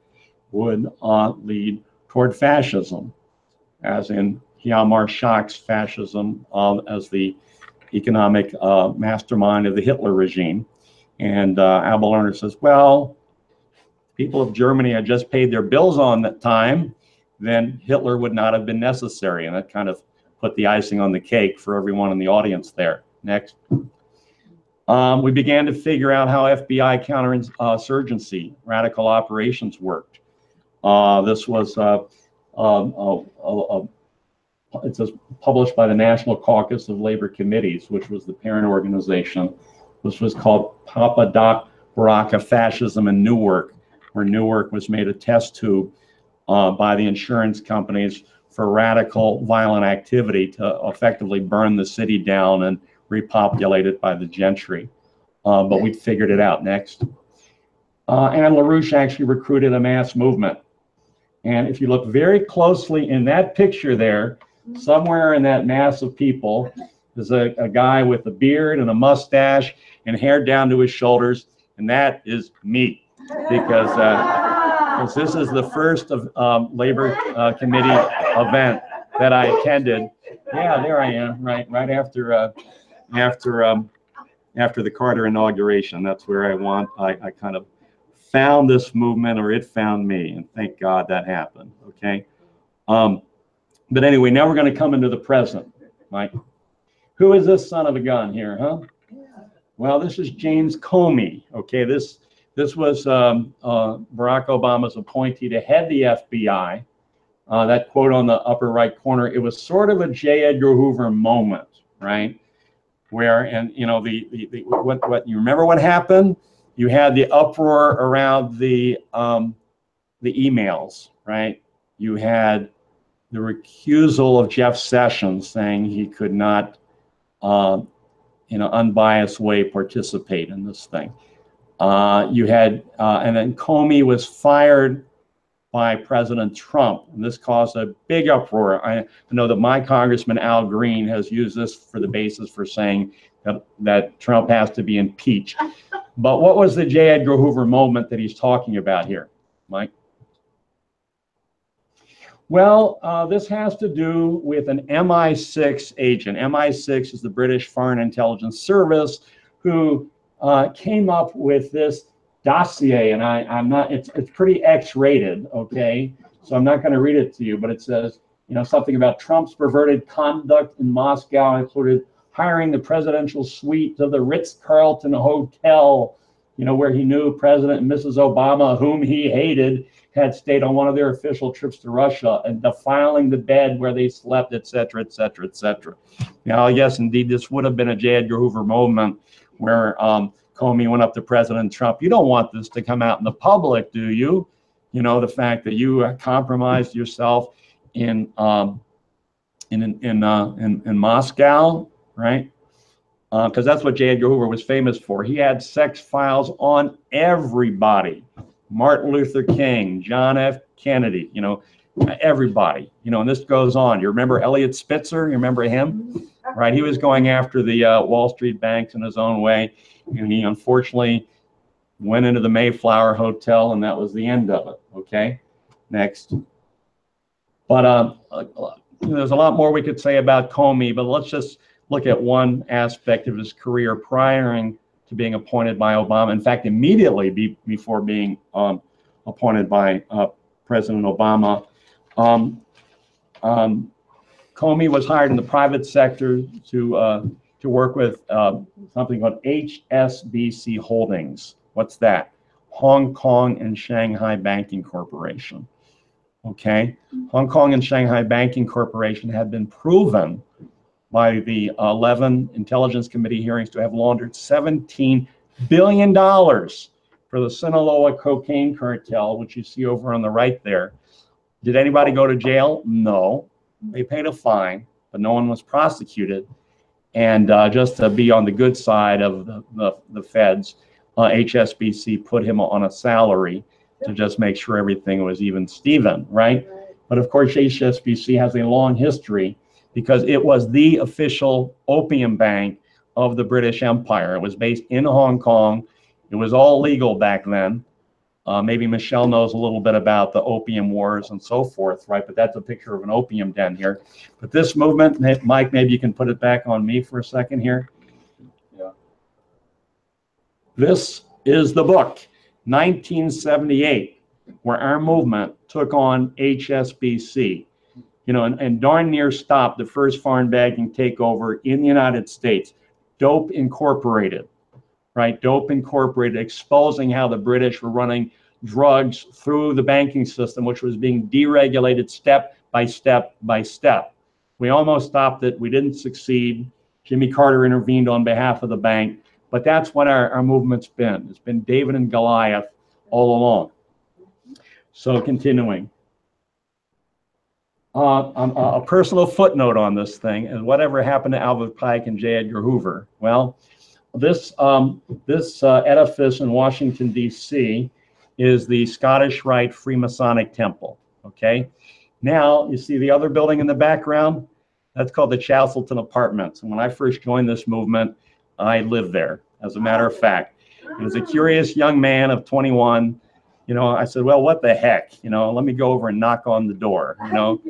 would lead toward fascism, as in Hjalmar Schacht's fascism as the economic mastermind of the Hitler regime. And Abel Lerner says, well, people of Germany had just paid their bills on that time, then Hitler would not have been necessary. And that kind of put the icing on the cake for everyone in the audience there. Next. We began to figure out how FBI counterinsurgency, radical operations worked. This was it says published by the National Caucus of Labor Committees, which was the parent organization. This was called Papa Doc Baraka Fascism in Newark, where Newark was made a test tube by the insurance companies for radical violent activity to effectively burn the city down and repopulate it by the gentry. But we figured it out. Next. And LaRouche actually recruited a mass movement. And if you look very closely in that picture there, somewhere in that mass of people, there's a guy with a beard and a mustache and hair down to his shoulders, and that is me, because this is the first of labor committee event that I attended. Yeah, there I am, right after the Carter inauguration. That's where I kind of found this movement, or it found me, and thank God that happened. Okay. But anyway, now we're going to come into the present, Mike. Who is this son of a gun here, huh? Well, this is James Comey. Okay, this was Barack Obama's appointee to head the FBI. That quote on the upper right corner, it was sort of a J. Edgar Hoover moment, right? Where, and you know, what you remember what happened? You had the uproar around the emails, right? You had the recusal of Jeff Sessions saying he could not, in an unbiased way, participate in this thing. You had, and then Comey was fired by President Trump, and this caused a big uproar. I know that my Congressman Al Green has used this for the basis for saying that Trump has to be impeached. But what was the J. Edgar Hoover moment that he's talking about here, Mike? Well, this has to do with an MI6 agent. MI6 is the British Foreign Intelligence Service, who came up with this dossier, and I'm not, it's pretty X-rated, okay? So I'm not going to read it to you, but it says, you know, something about Trump's perverted conduct in Moscow included hiring the presidential suite of the Ritz-Carlton Hotel, you know, where he knew President and Mrs. Obama, whom he hated, had stayed on one of their official trips to Russia, and defiling the bed where they slept, et cetera, et cetera, et cetera. Now, yes, indeed, this would have been a J. Edgar Hoover moment where Comey went up to President Trump. You don't want this to come out in the public, do you? You know, the fact that you compromised yourself in Moscow, right? Because that's what J. Edgar Hoover was famous for. He had sex files on everybody. Martin Luther King, John F. Kennedy, you know, everybody, you know, and this goes on. You remember Elliot Spitzer? You remember him? Right? He was going after the Wall Street banks in his own way. And he unfortunately went into the Mayflower Hotel, and that was the end of it. Okay, next. But there's a lot more we could say about Comey, but let's just look at one aspect of his career prior to being appointed by Obama. In fact, immediately before being appointed by President Obama, Comey was hired in the private sector to work with something called HSBC Holdings. What's that? Hong Kong and Shanghai Banking Corporation. Okay, Hong Kong and Shanghai Banking Corporation had been proven by the 11 Intelligence Committee hearings to have laundered $17 billion for the Sinaloa cocaine cartel, which you see over on the right there. Did anybody go to jail? No. They paid a fine, but no one was prosecuted. And just to be on the good side of the feds, HSBC put him on a salary to just make sure everything was even Steven, right? But of course, HSBC has a long history because it was the official opium bank of the British Empire. It was based in Hong Kong. It was all legal back then. Maybe Michelle knows a little bit about the opium wars and so forth, right? But that's a picture of an opium den here. But this movement, Mike, maybe you can put it back on me for a second here. Yeah. This is the book, 1978, where our movement took on HSBC, you know, and darn near stopped the first foreign banking takeover in the United States. Dope Incorporated, right? Dope Incorporated, exposing how the British were running drugs through the banking system, which was being deregulated step by step by step. We almost stopped it. We didn't succeed. Jimmy Carter intervened on behalf of the bank. But that's what our movement's been. It's been David and Goliath all along. So continuing. A personal footnote on this thing is whatever happened to Albert Pike and J. Edgar Hoover. Well, this edifice in Washington, D.C. is the Scottish Rite Freemasonic Temple, okay? Now, you see the other building in the background? That's called the Chastleton Apartments. And when I first joined this movement, I lived there, as a matter of fact. I was a curious young man of 21. You know, I said, well, what the heck? You know, let me go over and knock on the door, you know?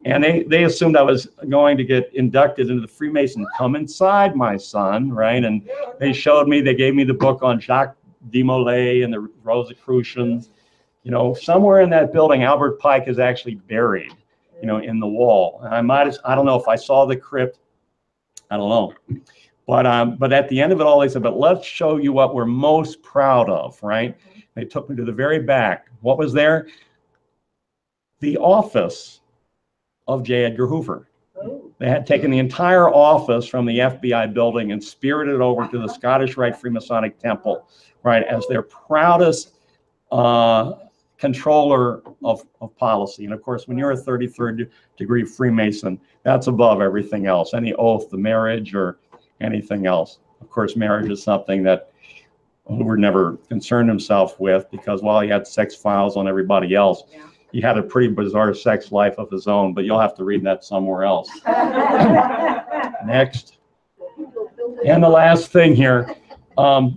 And they assumed I was going to get inducted into the Freemason. Come inside, my son, right? And they showed me, they gave me the book on Jacques de Molay and the Rosicrucians. You know, somewhere in that building, Albert Pike is actually buried, you know, in the wall. And I don't know if I saw the crypt. I don't know. But at the end of it all, they said, but let's show you what we're most proud of, right? They took me to the very back. What was there? The office of J. Edgar Hoover. They had taken the entire office from the FBI building and spirited it over to the Scottish Rite Freemasonic Temple, right, as their proudest controller of policy. And of course, when you're a 33rd degree Freemason, that's above everything else, any oath, the marriage, or anything else. Of course, marriage is something that Hoover never concerned himself with because while he had sex files on everybody else, he had a pretty bizarre sex life of his own, but you'll have to read that somewhere else. Next. And the last thing here, I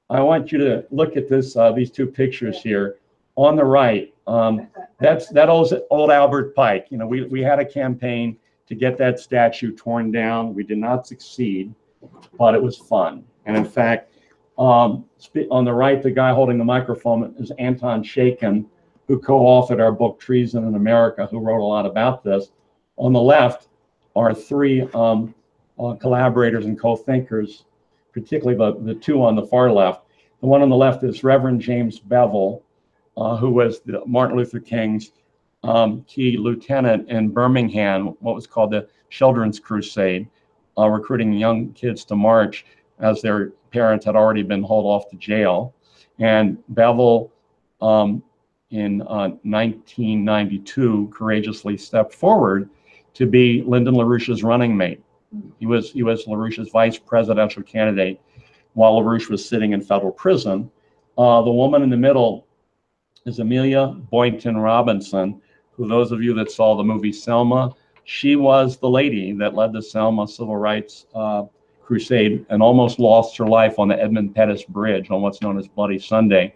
want you to look at this, these two pictures here. On the right, that's that old Albert Pike. You know, we had a campaign to get that statue torn down. We did not succeed, but it was fun. And in fact, on the right, the guy holding the microphone is Anton Chaikin, who co-authored our book Treason in America, who wrote a lot about this. On the left are three collaborators and co-thinkers, particularly the two on the far left. The one on the left is Reverend James Bevel, who was Martin Luther King's key lieutenant in Birmingham, what was called the Children's Crusade, recruiting young kids to march as their parents had already been hauled off to jail. And Bevel, in 1992, courageously stepped forward to be Lyndon LaRouche's running mate. He was LaRouche's vice presidential candidate while LaRouche was sitting in federal prison. The woman in the middle is Amelia Boynton Robinson, who, those of you that saw the movie Selma, she was the lady that led the Selma civil rights crusade and almost lost her life on the Edmund Pettus Bridge on what's known as Bloody Sunday.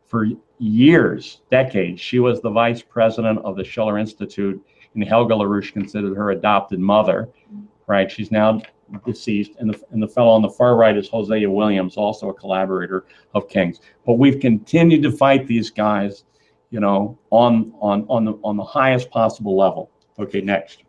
For years, decades, she was the vice president of the Schiller Institute, and Helga LaRouche considered her adopted mother, right? She's now deceased, and the fellow on the far right is Hosea Williams, also a collaborator of King's. But we've continued to fight these guys, you know, on the highest possible level. Okay, next.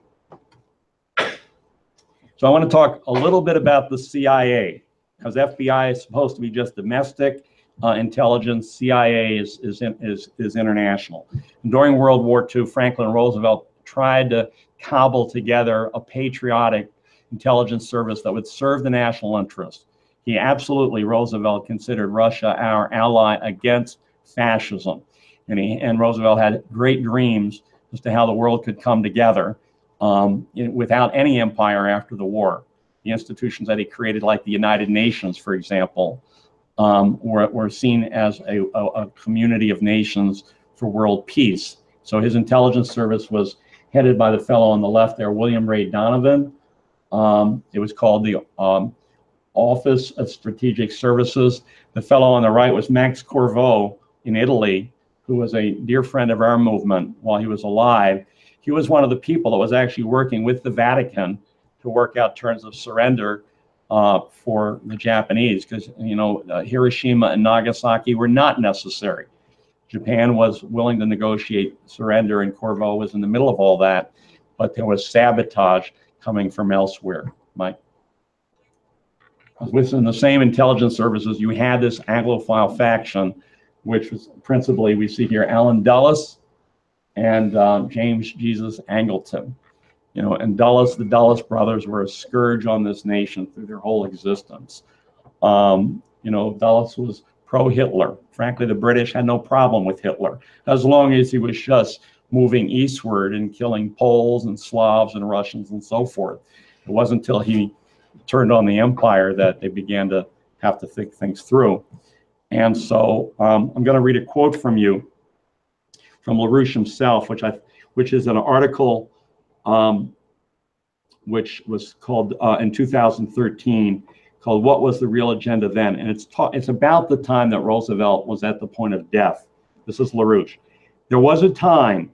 So I want to talk a little bit about the CIA, because FBI is supposed to be just domestic intelligence. CIA is international. And during World War II, Franklin Roosevelt tried to cobble together a patriotic intelligence service that would serve the national interest. He absolutely, Roosevelt, considered Russia our ally against fascism. And Roosevelt had great dreams as to how the world could come together without any empire after the war. The institutions that he created, like the United Nations, for example, were seen as a community of nations for world peace. So his intelligence service was headed by the fellow on the left there, William Ray Donovan. It was called the Office of Strategic Services. The fellow on the right was Max Corvo in Italy, who was a dear friend of our movement while he was alive. He was one of the people that was actually working with the Vatican to work out terms of surrender for the Japanese, because, you know, Hiroshima and Nagasaki were not necessary. Japan was willing to negotiate surrender, and Corvo was in the middle of all that, but there was sabotage coming from elsewhere. Mike? Within the same intelligence services, you had this Anglophile faction, which was principally, we see here, Allen Dulles and James Jesus Angleton. You know, and the Dulles brothers were a scourge on this nation through their whole existence. You know, Dulles was pro-Hitler. Frankly, the British had no problem with Hitler, as long as he was just moving eastward and killing Poles and Slavs and Russians and so forth. It wasn't until he turned on the empire that they began to have to think things through. And so I'm going to read a quote from you, from LaRouche himself, which is an article which was called in 2013, called "What Was the Real Agenda Then?" And it's about the time that Roosevelt was at the point of death. This is LaRouche. There was a time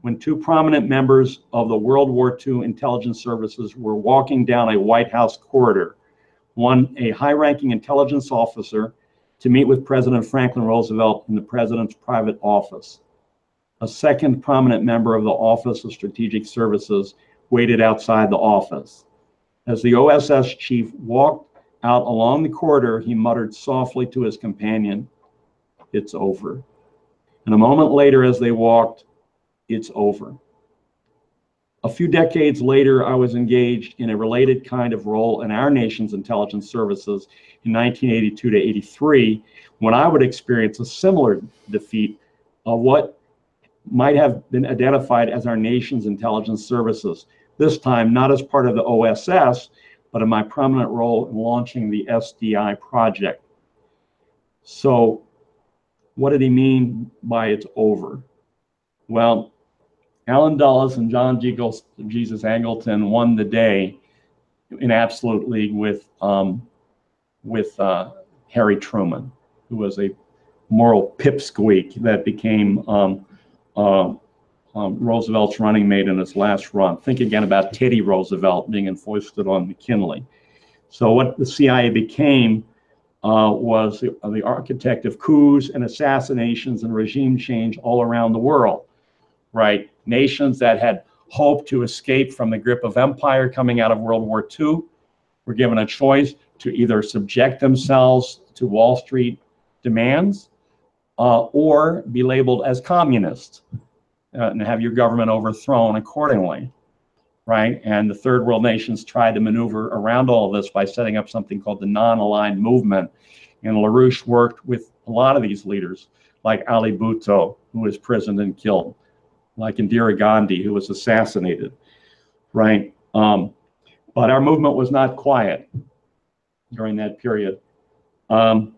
when two prominent members of the World War II intelligence services were walking down a White House corridor. One, a high-ranking intelligence officer, to meet with President Franklin Roosevelt in the president's private office. A second prominent member of the Office of Strategic Services waited outside the office. As the OSS chief walked out along the corridor, he muttered softly to his companion, "It's over." And a moment later, as they walked, "It's over." A few decades later, I was engaged in a related kind of role in our nation's intelligence services in 1982 to 83, when I would experience a similar defeat of what might have been identified as our nation's intelligence services. This time, not as part of the OSS, but in my prominent role in launching the SDI project. So what did he mean by "it's over"? Well, Allen Dulles and John Jesus Angleton won the day in absolute league with Harry Truman, who was a moral pipsqueak that became Roosevelt's running mate in his last run. Think again about Teddy Roosevelt being foisted on McKinley. So what the CIA became was the architect of coups and assassinations and regime change all around the world, right? Nations that had hoped to escape from the grip of empire coming out of World War II were given a choice to either subject themselves to Wall Street demands or be labeled as communists and have your government overthrown accordingly. right? And the third world nations tried to maneuver around all of this by setting up something called the non-aligned movement. And LaRouche worked with a lot of these leaders, like Ali Bhutto, who was imprisoned and killed, like Indira Gandhi, who was assassinated, right? But our movement was not quiet during that period. And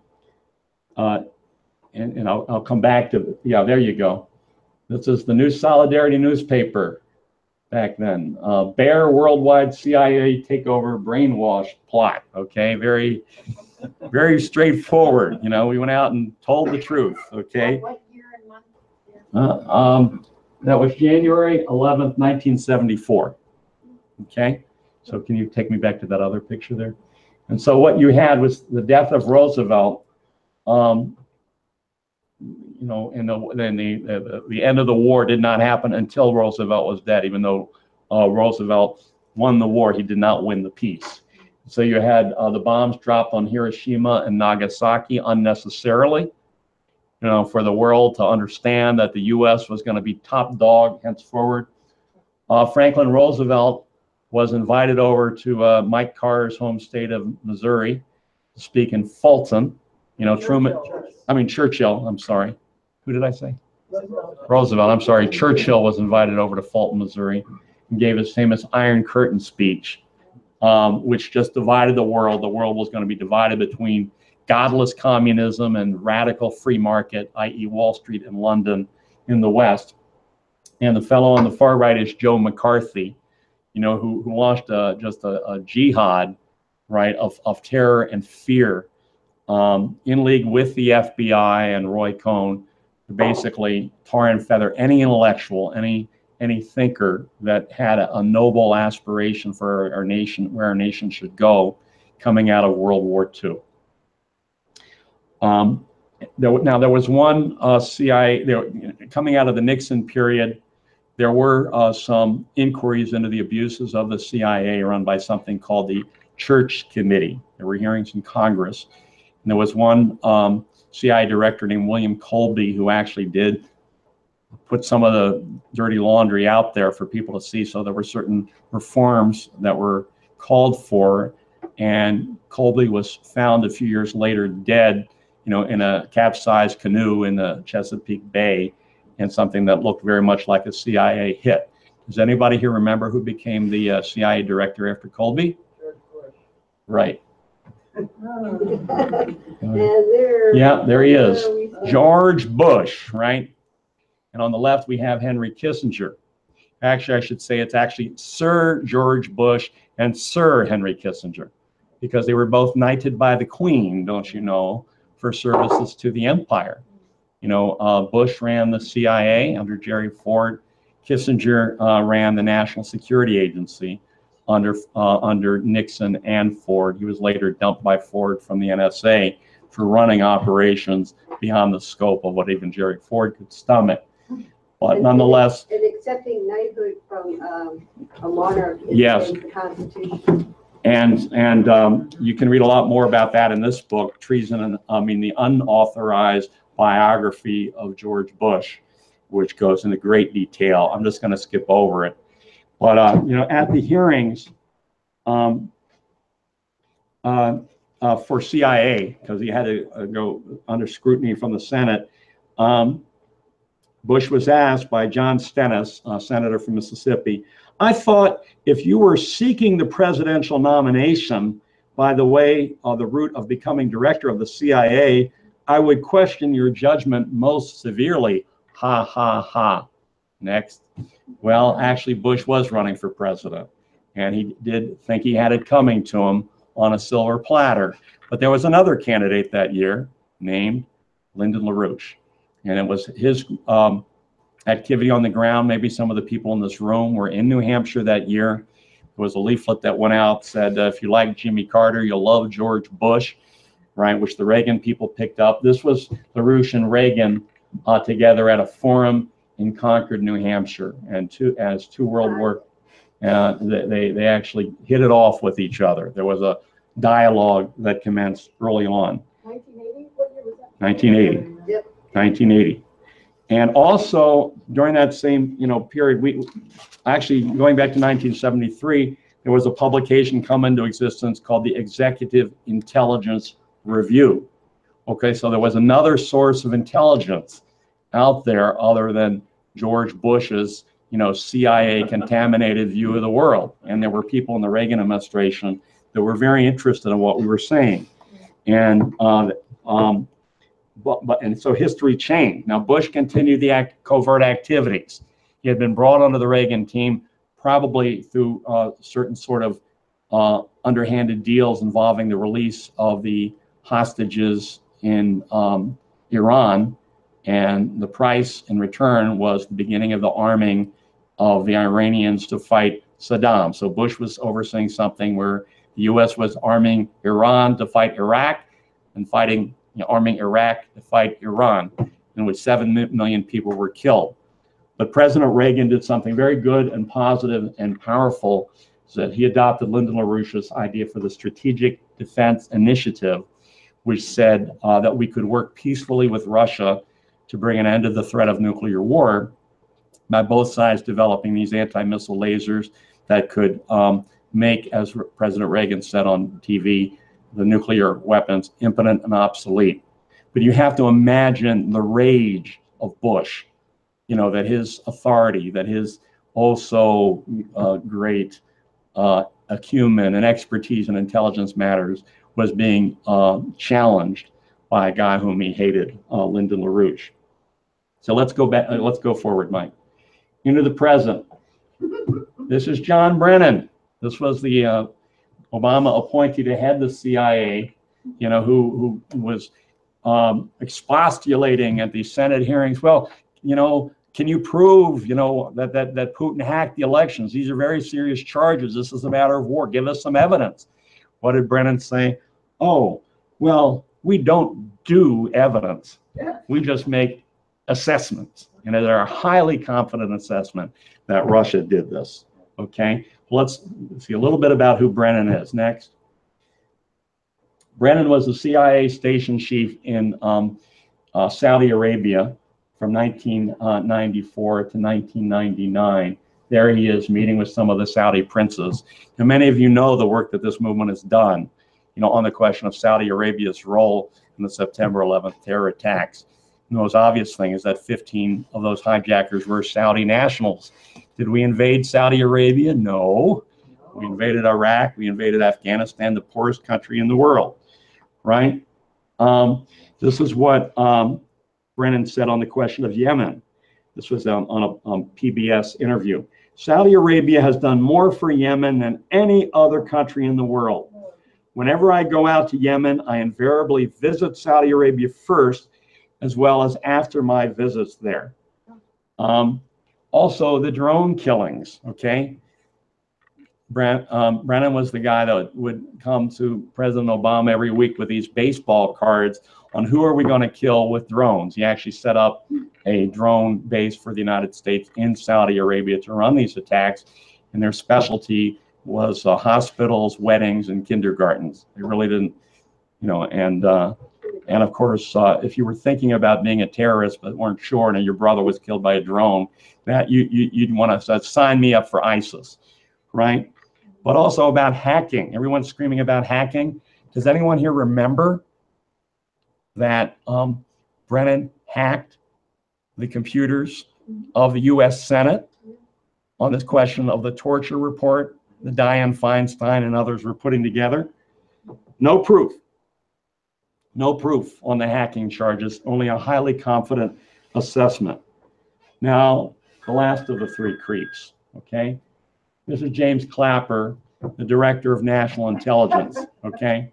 I'll come back to, yeah, there you go. This is the New Solidarity newspaper back then. Bare worldwide CIA takeover brainwash plot, okay? Very, very straightforward. You know, we went out and told the truth, okay? What year and month? That was January 11th, 1974, okay? So can you take me back to that other picture there? And so what you had was the death of Roosevelt. You know, and then the end of the war did not happen until Roosevelt was dead. Even though Roosevelt won the war, he did not win the peace. So you had the bombs dropped on Hiroshima and Nagasaki unnecessarily, you know, for the world to understand that the U.S. was going to be top dog henceforward. Franklin Roosevelt was invited over to Mike Carter's home state of Missouri to speak in Fulton. You know, Churchill, I'm sorry. Who did I say? Roosevelt, I'm sorry. Churchill was invited over to Fulton, Missouri, and gave his famous Iron Curtain speech, which just divided the world. The world was going to be divided between godless communism and radical free market, i.e. Wall Street and London in the West. And the fellow on the far right is Joe McCarthy, you know, who launched just a jihad, right, of terror and fear, in league with the FBI and Roy Cohn, to basically tar and feather any intellectual, any thinker that had a noble aspiration for our nation, where our nation should go, coming out of World War II. Now there was one CIA coming out of the Nixon period. There were some inquiries into the abuses of the CIA run by something called the Church Committee. There were hearings in Congress. And there was one CIA director named William Colby who actually did put some of the dirty laundry out there for people to see. So there were certain reforms that were called for, and Colby was found a few years later dead, you know, in a capsized canoe in the Chesapeake Bay, and something that looked very much like a CIA hit. Does anybody here remember who became the CIA director after Colby? Right. Yeah, there he is. George Bush, right? And on the left, we have Henry Kissinger. Actually, I should say it's actually Sir George Bush and Sir Henry Kissinger, because they were both knighted by the Queen, don't you know, for services to the empire. You know, Bush ran the CIA under Jerry Ford. Kissinger ran the National Security Agency under Nixon and Ford. He was later dumped by Ford from the NSA for running operations beyond the scope of what even Jerry Ford could stomach. But nonetheless, and accepting knighthood from a monarch in the Constitution. And you can read a lot more about that in this book, Treason and the Unauthorized Biography of George Bush, which goes into great detail. I'm just going to skip over it. But you know, at the hearings for CIA, because he had to go under scrutiny from the Senate, Bush was asked by John Stennis, a senator from Mississippi, I thought if you were seeking the presidential nomination by the way of the route of becoming director of the CIA, I would question your judgment most severely. Ha, ha, ha. Next. Well, actually, Bush was running for president, and he did think he had it coming to him on a silver platter. But there was another candidate that year named Lyndon LaRouche, and it was his activity on the ground. Maybe some of the people in this room were in New Hampshire that year. There was a leaflet that went out, said, if you like Jimmy Carter, you'll love George Bush, right, which the Reagan people picked up. This was LaRouche and Reagan together at a forum in Concord, New Hampshire, and as two World War, they actually hit it off with each other. There was a dialogue that commenced early on. 1980? What year was that? 1980. Yep. 1980. And also, during that same, period, we actually, going back to 1973, there was a publication come into existence called the Executive Intelligence Review. Okay, so there was another source of intelligence out there other than George Bush's, CIA contaminated view of the world. And there were people in the Reagan administration that were very interested in what we were saying. And and so history changed. Now Bush continued the covert activities. He had been brought onto the Reagan team probably through certain sort of underhanded deals involving the release of the hostages in Iran, and the price in return was the beginning of the arming of the Iranians to fight Saddam. So Bush was overseeing something where the U.S. was arming Iran to fight Iraq and arming Iraq to fight Iran, in which 7 million people were killed. But President Reagan did something very good and positive and powerful, so that he adopted Lyndon LaRouche's idea for the Strategic Defense Initiative, which said that we could work peacefully with Russia to bring an end to the threat of nuclear war by both sides developing these anti-missile lasers that could make, as President Reagan said on TV, the nuclear weapons impotent and obsolete. But you have to imagine the rage of Bush, that his authority, that his also great acumen and expertise in intelligence matters was being challenged by a guy whom he hated, Lyndon LaRouche. So let's go back. Let's go forward, Mike. Into the present. This is John Brennan. This was the Obama appointee to head the CIA, who was expostulating at the Senate hearings. Well, can you prove, that Putin hacked the elections? These are very serious charges. This is a matter of war. Give us some evidence. What did Brennan say? Oh, well, we don't do evidence. We just make assessments. And they're a highly confident assessment that Russia did this. Okay, let's see a little bit about who Brennan is next. Brennan was the CIA station chief in Saudi Arabia from 1994 to 1999. There he is meeting with some of the Saudi princes. And many of you know the work that this movement has done, on the question of Saudi Arabia's role in the September 11th terror attacks. The most obvious thing is that 15 of those hijackers were Saudi nationals. Did we invade Saudi Arabia? No. We invaded Iraq. We invaded Afghanistan, the poorest country in the world, right? This is what Brennan said on the question of Yemen. This was on a PBS interview. Saudi Arabia has done more for Yemen than any other country in the world. Whenever I go out to Yemen, I invariably visit Saudi Arabia first, as well as after my visits there. Also, the drone killings, okay? Brennan was the guy that would come to President Obama every week with these baseball cards on who are we going to kill with drones. He actually set up a drone base for the United States in Saudi Arabia to run these attacks, and their specialty was hospitals, weddings, and kindergartens. They really didn't, and of course, if you were thinking about being a terrorist but weren't sure, and your brother was killed by a drone, that you'd want to sign me up for ISIS, right? But also about hacking. Everyone's screaming about hacking. Does anyone here remember that Brennan hacked the computers of the U.S. Senate on this question of the torture report that Dianne Feinstein and others were putting together? No proof. No proof on the hacking charges, only a highly confident assessment. Now, the last of the three creeps, okay? This is James Clapper, the Director of National Intelligence, okay?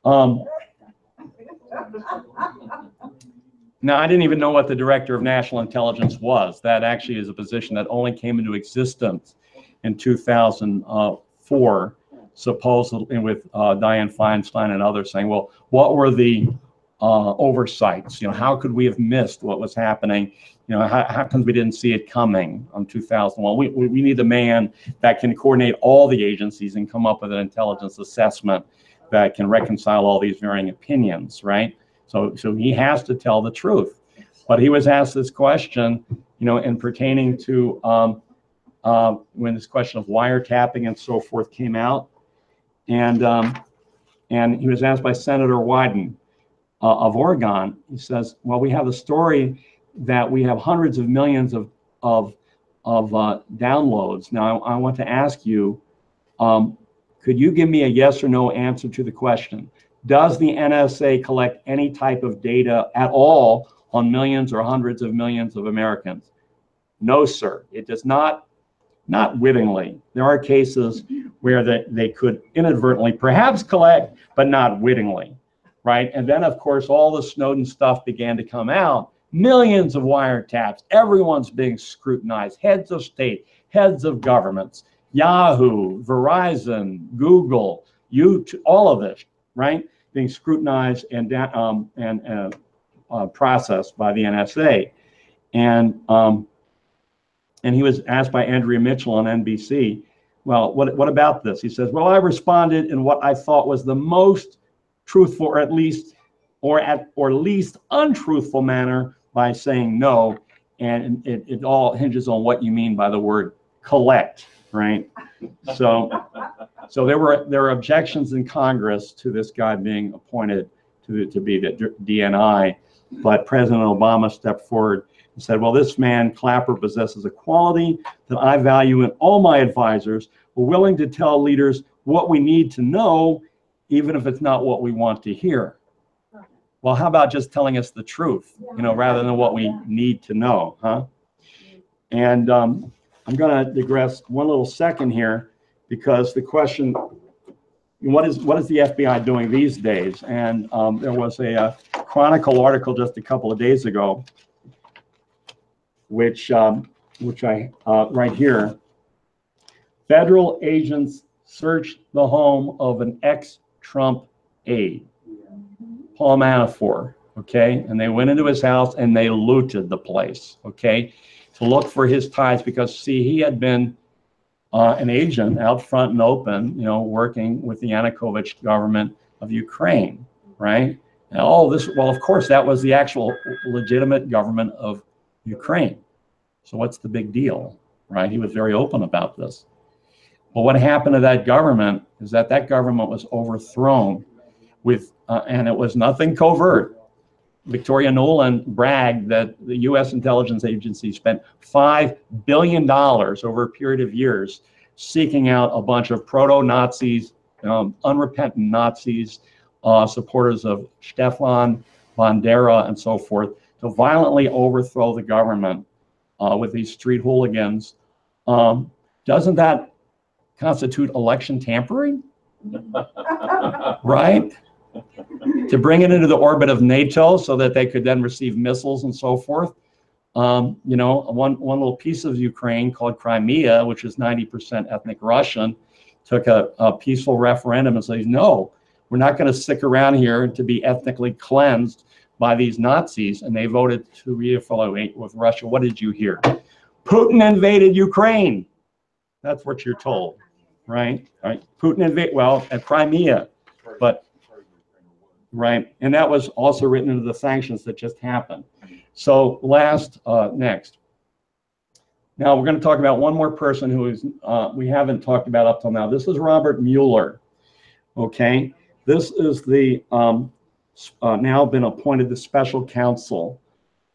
Now, I didn't even know what the Director of National Intelligence was. That actually is a position that only came into existence in 2004, supposedly with Dianne Feinstein and others saying, well, what were the oversights? How could we have missed what was happening? How come we didn't see it coming on 2001? We need a man that can coordinate all the agencies and come up with an intelligence assessment that can reconcile all these varying opinions, right? So he has to tell the truth. But he was asked this question, you know, in pertaining to when this question of wiretapping and so forth came out, and he was asked by Senator Wyden of Oregon. He says, "Well, we have a story that we have hundreds of millions of downloads. Now, I want to ask you, could you give me a yes or no answer to the question? Does the NSA collect any type of data at all on millions or hundreds of millions of Americans?" No, sir. It does not wittingly. There are cases where they could inadvertently perhaps collect, but not wittingly, right? And then, of course, all the Snowden stuff began to come out. Millions of wiretaps. Everyone's being scrutinized. Heads of state, heads of governments, Yahoo, Verizon, Google, YouTube, all of this, right? Being scrutinized and processed by the NSA. And he was asked by Andrea Mitchell on NBC, well, what about this? He says, well, I responded in what I thought was the most truthful, or at least untruthful manner by saying no. And it all hinges on what you mean by the word collect, right? So there were objections in Congress to this guy being appointed to be the DNI, but President Obama stepped forward and said, well, this man, Clapper, possesses a quality that I value in all my advisors. We're willing to tell leaders what we need to know, even if it's not what we want to hear. Well, how about just telling us the truth, you know, rather than what we need to know, huh? And I'm going to digress one little second here, because the question, what is the FBI doing these days? And there was a Chronicle article just a couple of days ago, which I right here. Federal agents searched the home of an ex-Trump aide, Paul Manafort, okay? And they went into his house and they looted the place, okay? To look for his ties, because see, he had been an agent out front and open, you know, working with the Yanukovych government of Ukraine, right? And all this, well, of course, that was the actual legitimate government of Ukraine. So what's the big deal, right? He was very open about this. Well, what happened to that government is that government was overthrown with, and it was nothing covert. Victoria Nuland bragged that the U.S. intelligence agency spent $5 billion over a period of years seeking out a bunch of proto-Nazis, unrepentant Nazis, supporters of Stefan Bandera and so forth, to violently overthrow the government with these street hooligans. Doesn't that constitute election tampering? Right? To bring it into the orbit of NATO so that they could then receive missiles and so forth. You know, one little piece of Ukraine called Crimea, which is 90% ethnic Russian, took a peaceful referendum and says, no, we're not going to stick around here to be ethnically cleansed by these Nazis. And they voted to reaffiliate with Russia. What did you hear? Putin invaded Ukraine. That's what you're told, right? Putin invaded, well, at Crimea, but right, and that was also written into the sanctions that just happened. So next. Now we're going to talk about one more person who is we haven't talked about up till now. This is Robert Mueller. Okay, this is the now been appointed the special counsel.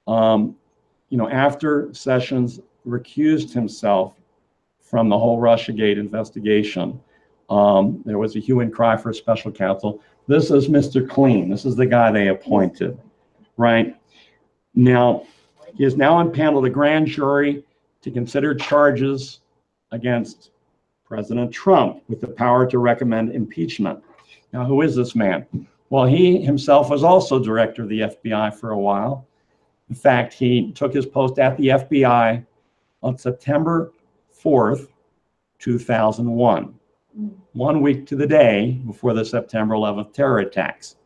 You know, after Sessions recused himself from the whole Russiagate investigation, there was a hue and cry for a special counsel. This is Mr. Clean. This is the guy they appointed, right? Now, he is now impaneled a grand jury to consider charges against President Trump with the power to recommend impeachment. Now, who is this man? Well, he himself was also director of the FBI for a while. In fact, he took his post at the FBI on September 4th, 2001. 1 week to the day before the September 11th terror attacks.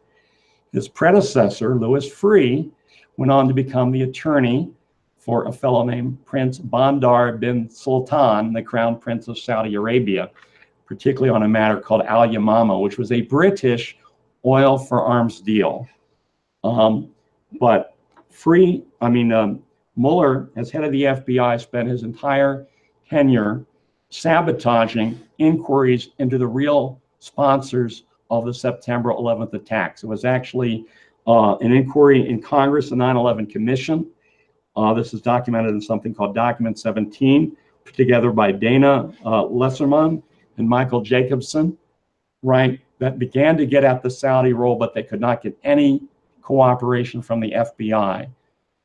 His predecessor, Louis Freeh, went on to become the attorney for a fellow named Prince Bandar bin Sultan, the Crown Prince of Saudi Arabia, particularly on a matter called Al Yamama, which was a British oil for arms deal. But Mueller, as head of the FBI, spent his entire tenure sabotaging inquiries into the real sponsors of the September 11th attacks. It was actually an inquiry in Congress, the 9/11 Commission. This is documented in something called Document 17, put together by Dana Lesserman and Michael Jacobson, right? That began to get at the Saudi role, but they could not get any cooperation from the FBI.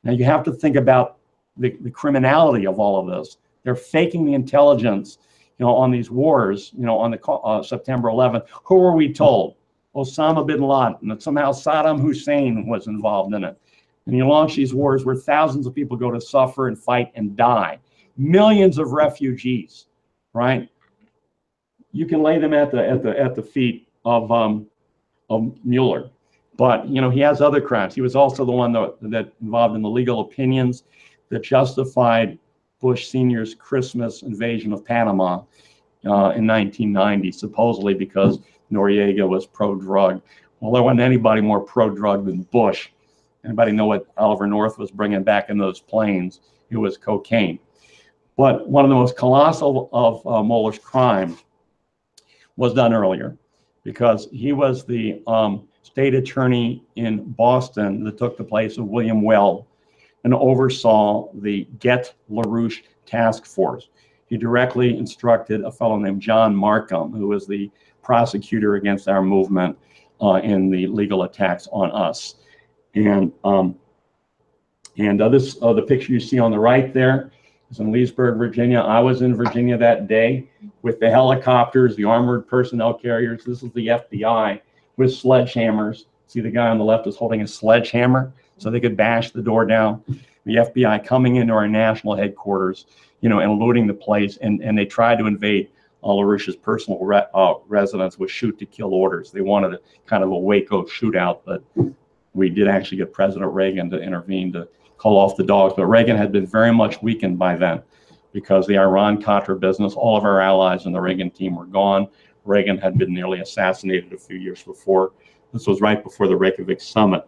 Now you have to think about the criminality of all of this. They're faking the intelligence, on these wars, on the September 11th. Who were we told? Osama bin Laden, that somehow Saddam Hussein was involved in it. And you launch these wars where thousands of people go to suffer and fight and die. Millions of refugees, right? You can lay them at the feet of Mueller. But he has other crimes. He was also the one that involved in the legal opinions that justified Bush Sr.'s Christmas invasion of Panama in 1990, supposedly because Noriega was pro-drug. Well, there wasn't anybody more pro-drug than Bush. Anybody know what Oliver North was bringing back in those planes? It was cocaine. But one of the most colossal of Mueller's crimes was done earlier, because he was the state attorney in Boston that took the place of William Weld and oversaw the Get LaRouche task force. He directly instructed a fellow named John Markham, who was the prosecutor against our movement in the legal attacks on us. And the picture you see on the right there is in Leesburg, Virginia. I was in Virginia that day with the helicopters, the armored personnel carriers. This is the FBI with sledgehammers. See, the guy on the left is holding a sledgehammer so they could bash the door down. The FBI coming into our national headquarters, and looting the place. And they tried to invade LaRouche's personal residence with shoot to kill orders. They wanted a kind of a Waco shootout, but we did actually get President Reagan to intervene to call off the dogs. But Reagan had been very much weakened by then because the Iran-Contra business, all of our allies in the Reagan team were gone. Reagan had been nearly assassinated a few years before. This was right before the Reykjavik summit.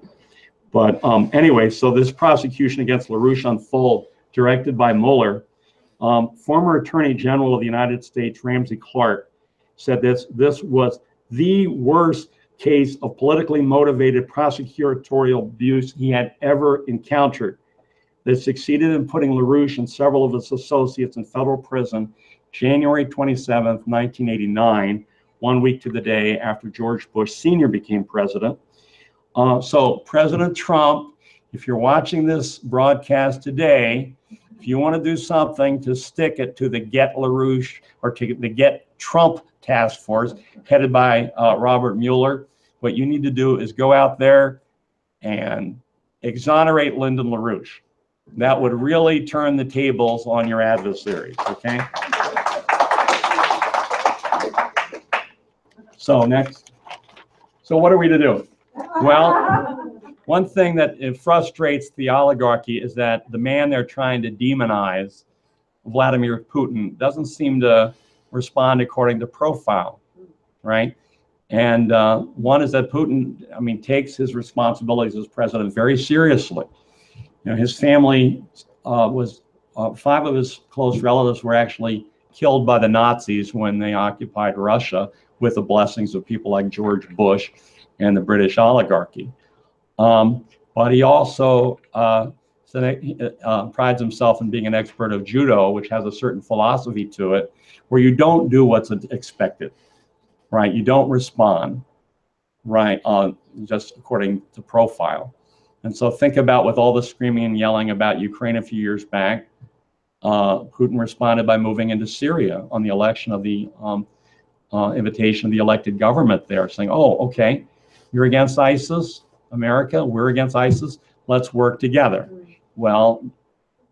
But anyway, so this prosecution against LaRouche unfolded, directed by Mueller. Former Attorney General of the United States, Ramsey Clark, said this was the worst case of politically motivated prosecutorial abuse he had ever encountered, that succeeded in putting LaRouche and several of his associates in federal prison January 27th, 1989, 1 week to the day after George Bush Sr. became president. So President Trump, if you're watching this broadcast today, if you want to do something to stick it to the Get LaRouche or to the Get Trump task force headed by Robert Mueller, what you need to do is go out there and exonerate Lyndon LaRouche. That would really turn the tables on your adversaries, okay? So next. So what are we to do? Well, one thing that frustrates the oligarchy is that the man they're trying to demonize, Vladimir Putin, doesn't seem to respond according to profile, right? And one is that Putin, takes his responsibilities as president very seriously. His family was, 5 of his close relatives were actually killed by the Nazis when they occupied Russia with the blessings of people like George Bush and the British oligarchy. But he also prides himself in being an expert of judo, which has a certain philosophy to it, where you don't do what's expected, right? You don't respond, right, just according to profile. And so think about, with all the screaming and yelling about Ukraine a few years back, Putin responded by moving into Syria on the election of the invitation of the elected government there, saying, oh, okay, you're against ISIS, America, we're against ISIS, let's work together. Well,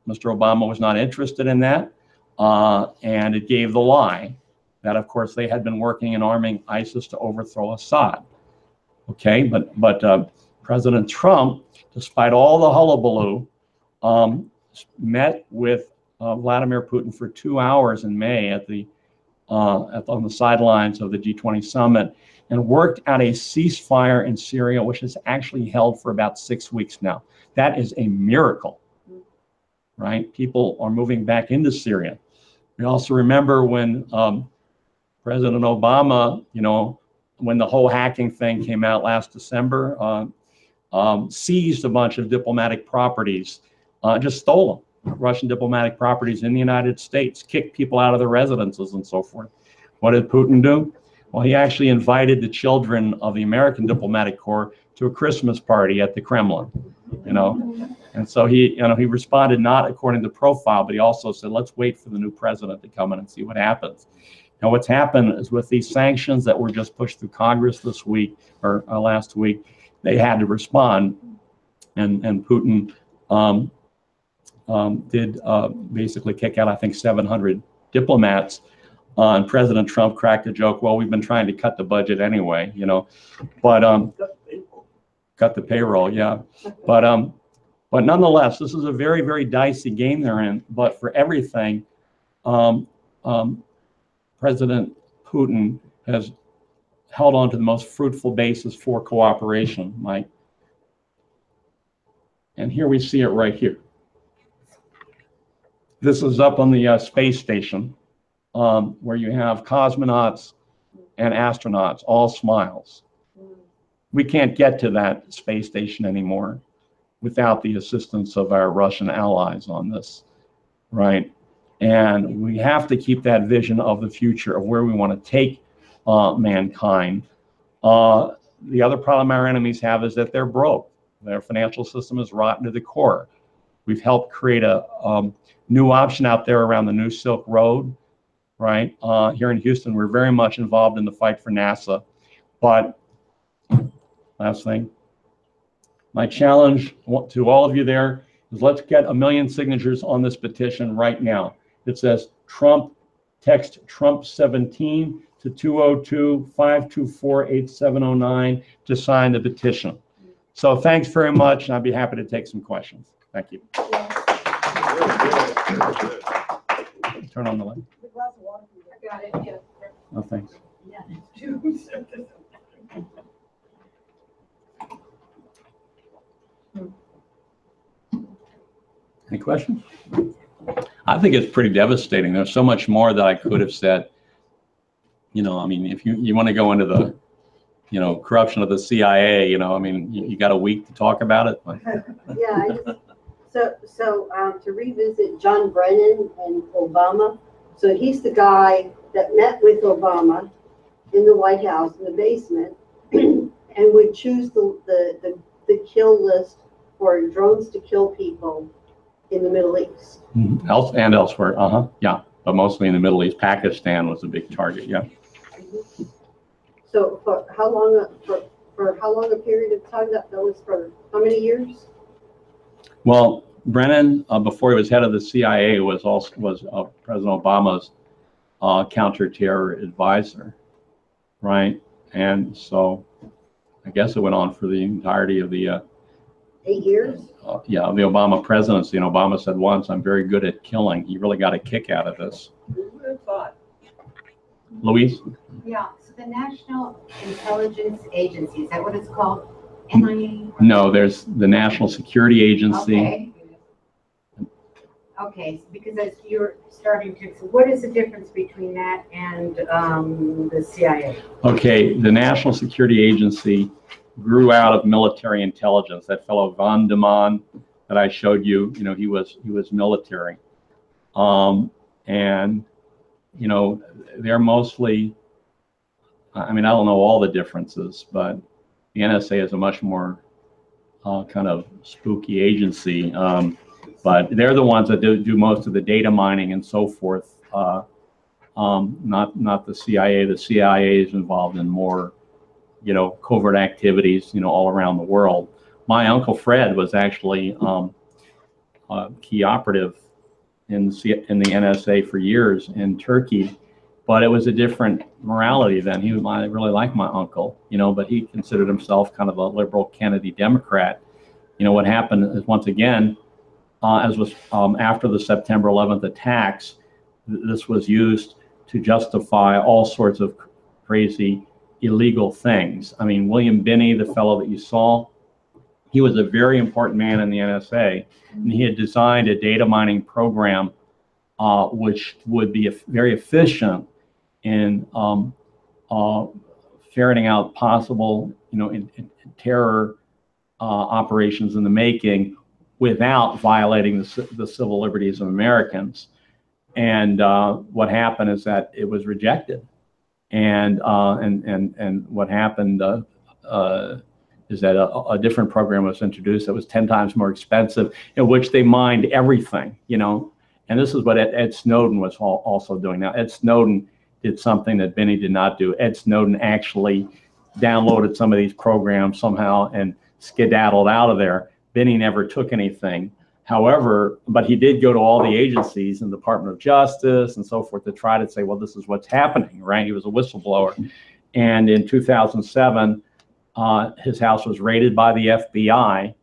Mr. Obama was not interested in that, and it gave the lie that, of course, they had been working and arming ISIS to overthrow Assad. Okay, but President Trump, despite all the hullabaloo, met with Vladimir Putin for 2 hours in May at the on the sidelines of the G20 summit and worked out a ceasefire in Syria, which is actually held for about 6 weeks now. That is a miracle, right? People are moving back into Syria. We also remember when President Obama, when the whole hacking thing came out last December, seized a bunch of diplomatic properties, just stole them. Russian diplomatic properties in the United States, kicked people out of their residences and so forth. What did Putin do? Well, he actually invited the children of the American diplomatic corps to a Christmas party at the Kremlin, And so he responded not according to profile, but he also said, let's wait for the new president to come in and see what happens. Now, what's happened is with these sanctions that were just pushed through Congress this week or last week, they had to respond, and Putin did basically kick out, I think, 700 diplomats. And President Trump cracked a joke. Well, we've been trying to cut the budget anyway, but cut the payroll, yeah. But nonetheless, this is a very, very dicey game they're in. But for everything, President Putin has held on to the most fruitful basis for cooperation, Mike. And here we see it right here. This is up on the space station, where you have cosmonauts and astronauts, all smiles. We can't get to that space station anymore without the assistance of our Russian allies on this, right? And we have to keep that vision of the future of where we want to take mankind. The other problem our enemies have is that they're broke. Their financial system is rotten to the core. We've helped create a new option out there around the new Silk Road, right? Here in Houston, we're very much involved in the fight for NASA. But last thing, my challenge to all of you there is let's get 1 million signatures on this petition right now. It says Trump, text Trump 17 to 202-524-8709 to sign the petition. So thanks very much, and I'd be happy to take some questions. Thank you. Turn on the light. The glass of water. I got it, yeah. Oh, thanks. Yeah. Any questions? I think it's pretty devastating. There's so much more that I could have said. I mean, if you want to go into the, corruption of the CIA, I mean, you got a week to talk about it. Yeah, so to revisit John Brennan and Obama. So he's the guy that met with Obama in the White House in the basement and would choose the kill list for drones to kill people in the Middle East. And elsewhere, yeah, but mostly in the Middle East. Pakistan was a big target, yeah. So for how long a period of time? That was for how many years? Well, Brennan, before he was head of the CIA, was President Obama's counterterror advisor, right? And so I guess it went on for the entirety of the 8 years. The Obama presidency. And Obama said once, "I'm very good at killing." He really got a kick out of this. Who would have thought? Louise? Yeah, so the National Intelligence Agency, is that what it's called? NIA? No, there's the National Security Agency. Okay. Okay, because as you're starting to, so what is the difference between that and the CIA? Okay, the National Security Agency grew out of military intelligence. That fellow von de Man that I showed you, he was military. And they're mostly, I mean, I don't know all the differences, but the NSA is a much more kind of spooky agency. But they're the ones that do most of the data mining and so forth. Not the CIA. The CIA is involved in more, covert activities, all around the world. My uncle Fred was actually a key operative in the NSA for years in Turkey, but it was a different morality then. I really liked my uncle, but he considered himself kind of a liberal Kennedy Democrat. What happened is, once again, as was after the September 11th attacks, this was used to justify all sorts of crazy illegal things. I mean, William Binney, the fellow that you saw, he was a very important man in the NSA, and he had designed a data mining program which would be very efficient in ferreting out possible, in terror operations in the making without violating the civil liberties of Americans. And what happened is that it was rejected. And what happened is that a different program was introduced that was 10 times more expensive, in which they mined everything, And this is what Ed Snowden was also doing. Now, Ed Snowden did something that Binney did not do. Ed Snowden actually downloaded some of these programs somehow and skedaddled out of there. Binney never took anything. However, but he did go to all the agencies and the Department of Justice and so forth to try to say, well, this is what's happening, right? He was a whistleblower. And in 2007, his house was raided by the FBI.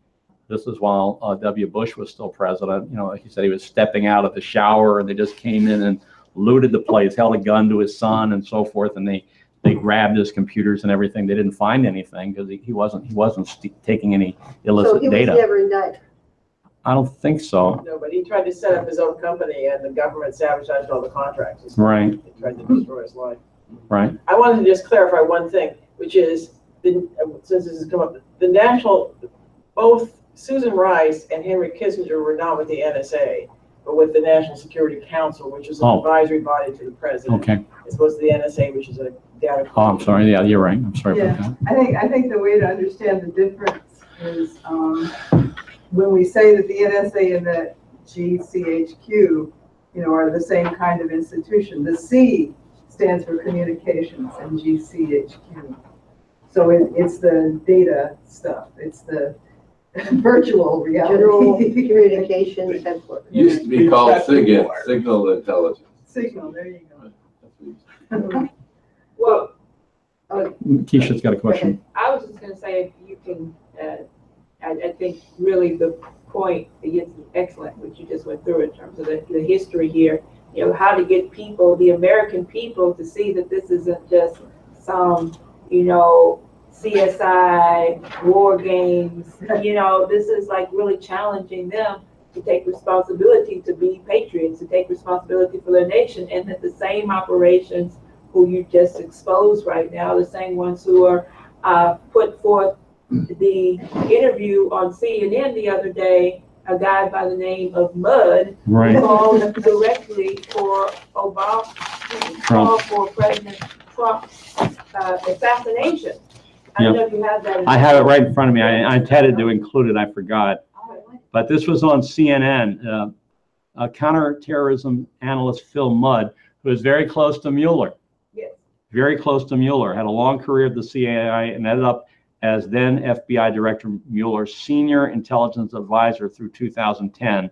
This is while W. Bush was still president. He said he was stepping out of the shower and they just came in and looted the place, held a gun to his son and so forth. And they grabbed his computers and everything. They didn't find anything because he wasn't taking any illicit data. So he was never indicted? I don't think so. No, but he tried to set up his own company and the government sabotaged all the contracts. Right. He tried to destroy his life. Right. I wanted to just clarify one thing, which is, since this has come up, both Susan Rice and Henry Kissinger were not with the NSA, but with the National Security Council, which is an advisory body to the president. Okay. As opposed to the NSA, which is a data. Oh, I'm sorry. Yeah, you're right. I'm sorry about that. I think the way to understand the difference is when we say that the NSA and the GCHQ, are the same kind of institution. The C stands for communications in GCHQ. So it's the data stuff. It's the virtual reality. General Communications Headquarters. Used to be called SIGINT, Signal Intelligence. Signal, there you go. Well, Keisha's got a question. I was just going to say, if you can, I think really the point is excellent, what you just went through in terms of the history here, how to get people, the American people, to see that this isn't just some, CSI, war games, this is like really challenging them to take responsibility, to be patriots, to take responsibility for their nation, and that the same operations who you just exposed right now, the same ones who are put forth the interview on CNN the other day, a guy by the name of Mudd, Right. called directly for Obama, called for President Trump's assassination. I don't know if you have that. I have it right in front of me. I intended to include it. I forgot. But this was on CNN. Counterterrorism analyst Phil Mudd, who is very close to Mueller. Yes. Very close to Mueller. Had a long career at the CIA and ended up as then FBI Director Mueller's senior intelligence advisor through 2010,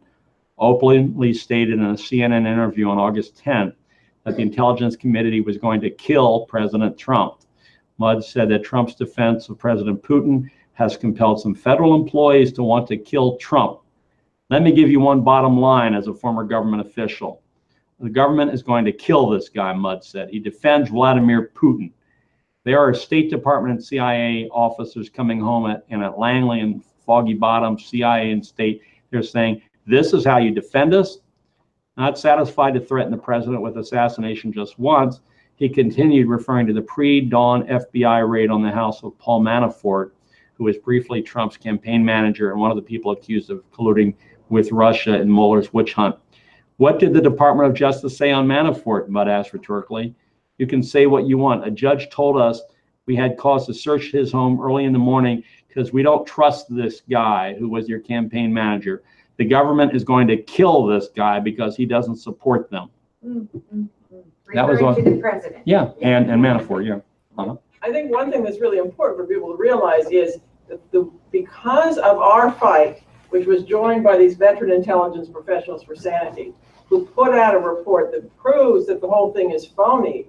openly stated in a CNN interview on August 10th that the Intelligence Committee was going to kill President Trump. Mudd said that Trump's defense of President Putin has compelled some federal employees to want to kill Trump. Let me give you one bottom line as a former government official. The government is going to kill this guy, Mudd said. He defends Vladimir Putin. There are State Department and CIA officers coming home at Langley and Foggy Bottom, CIA and state. They're saying, this is how you defend us. Not satisfied to threaten the president with assassination just once, he continued referring to the pre-dawn FBI raid on the house of Paul Manafort, who was briefly Trump's campaign manager and one of the people accused of colluding with Russia in Mueller's witch hunt. What did the Department of Justice say on Manafort? Mudd asked rhetorically. You can say what you want. A judge told us we had cause to search his home early in the morning because we don't trust this guy who was your campaign manager. The government is going to kill this guy because he doesn't support them. That was Referring to the president. Yeah, and Manafort, yeah. I think one thing that's really important for people to realize is that because of our fight, which was joined by these veteran intelligence professionals for Sanity, who put out a report that proves that the whole thing is phony,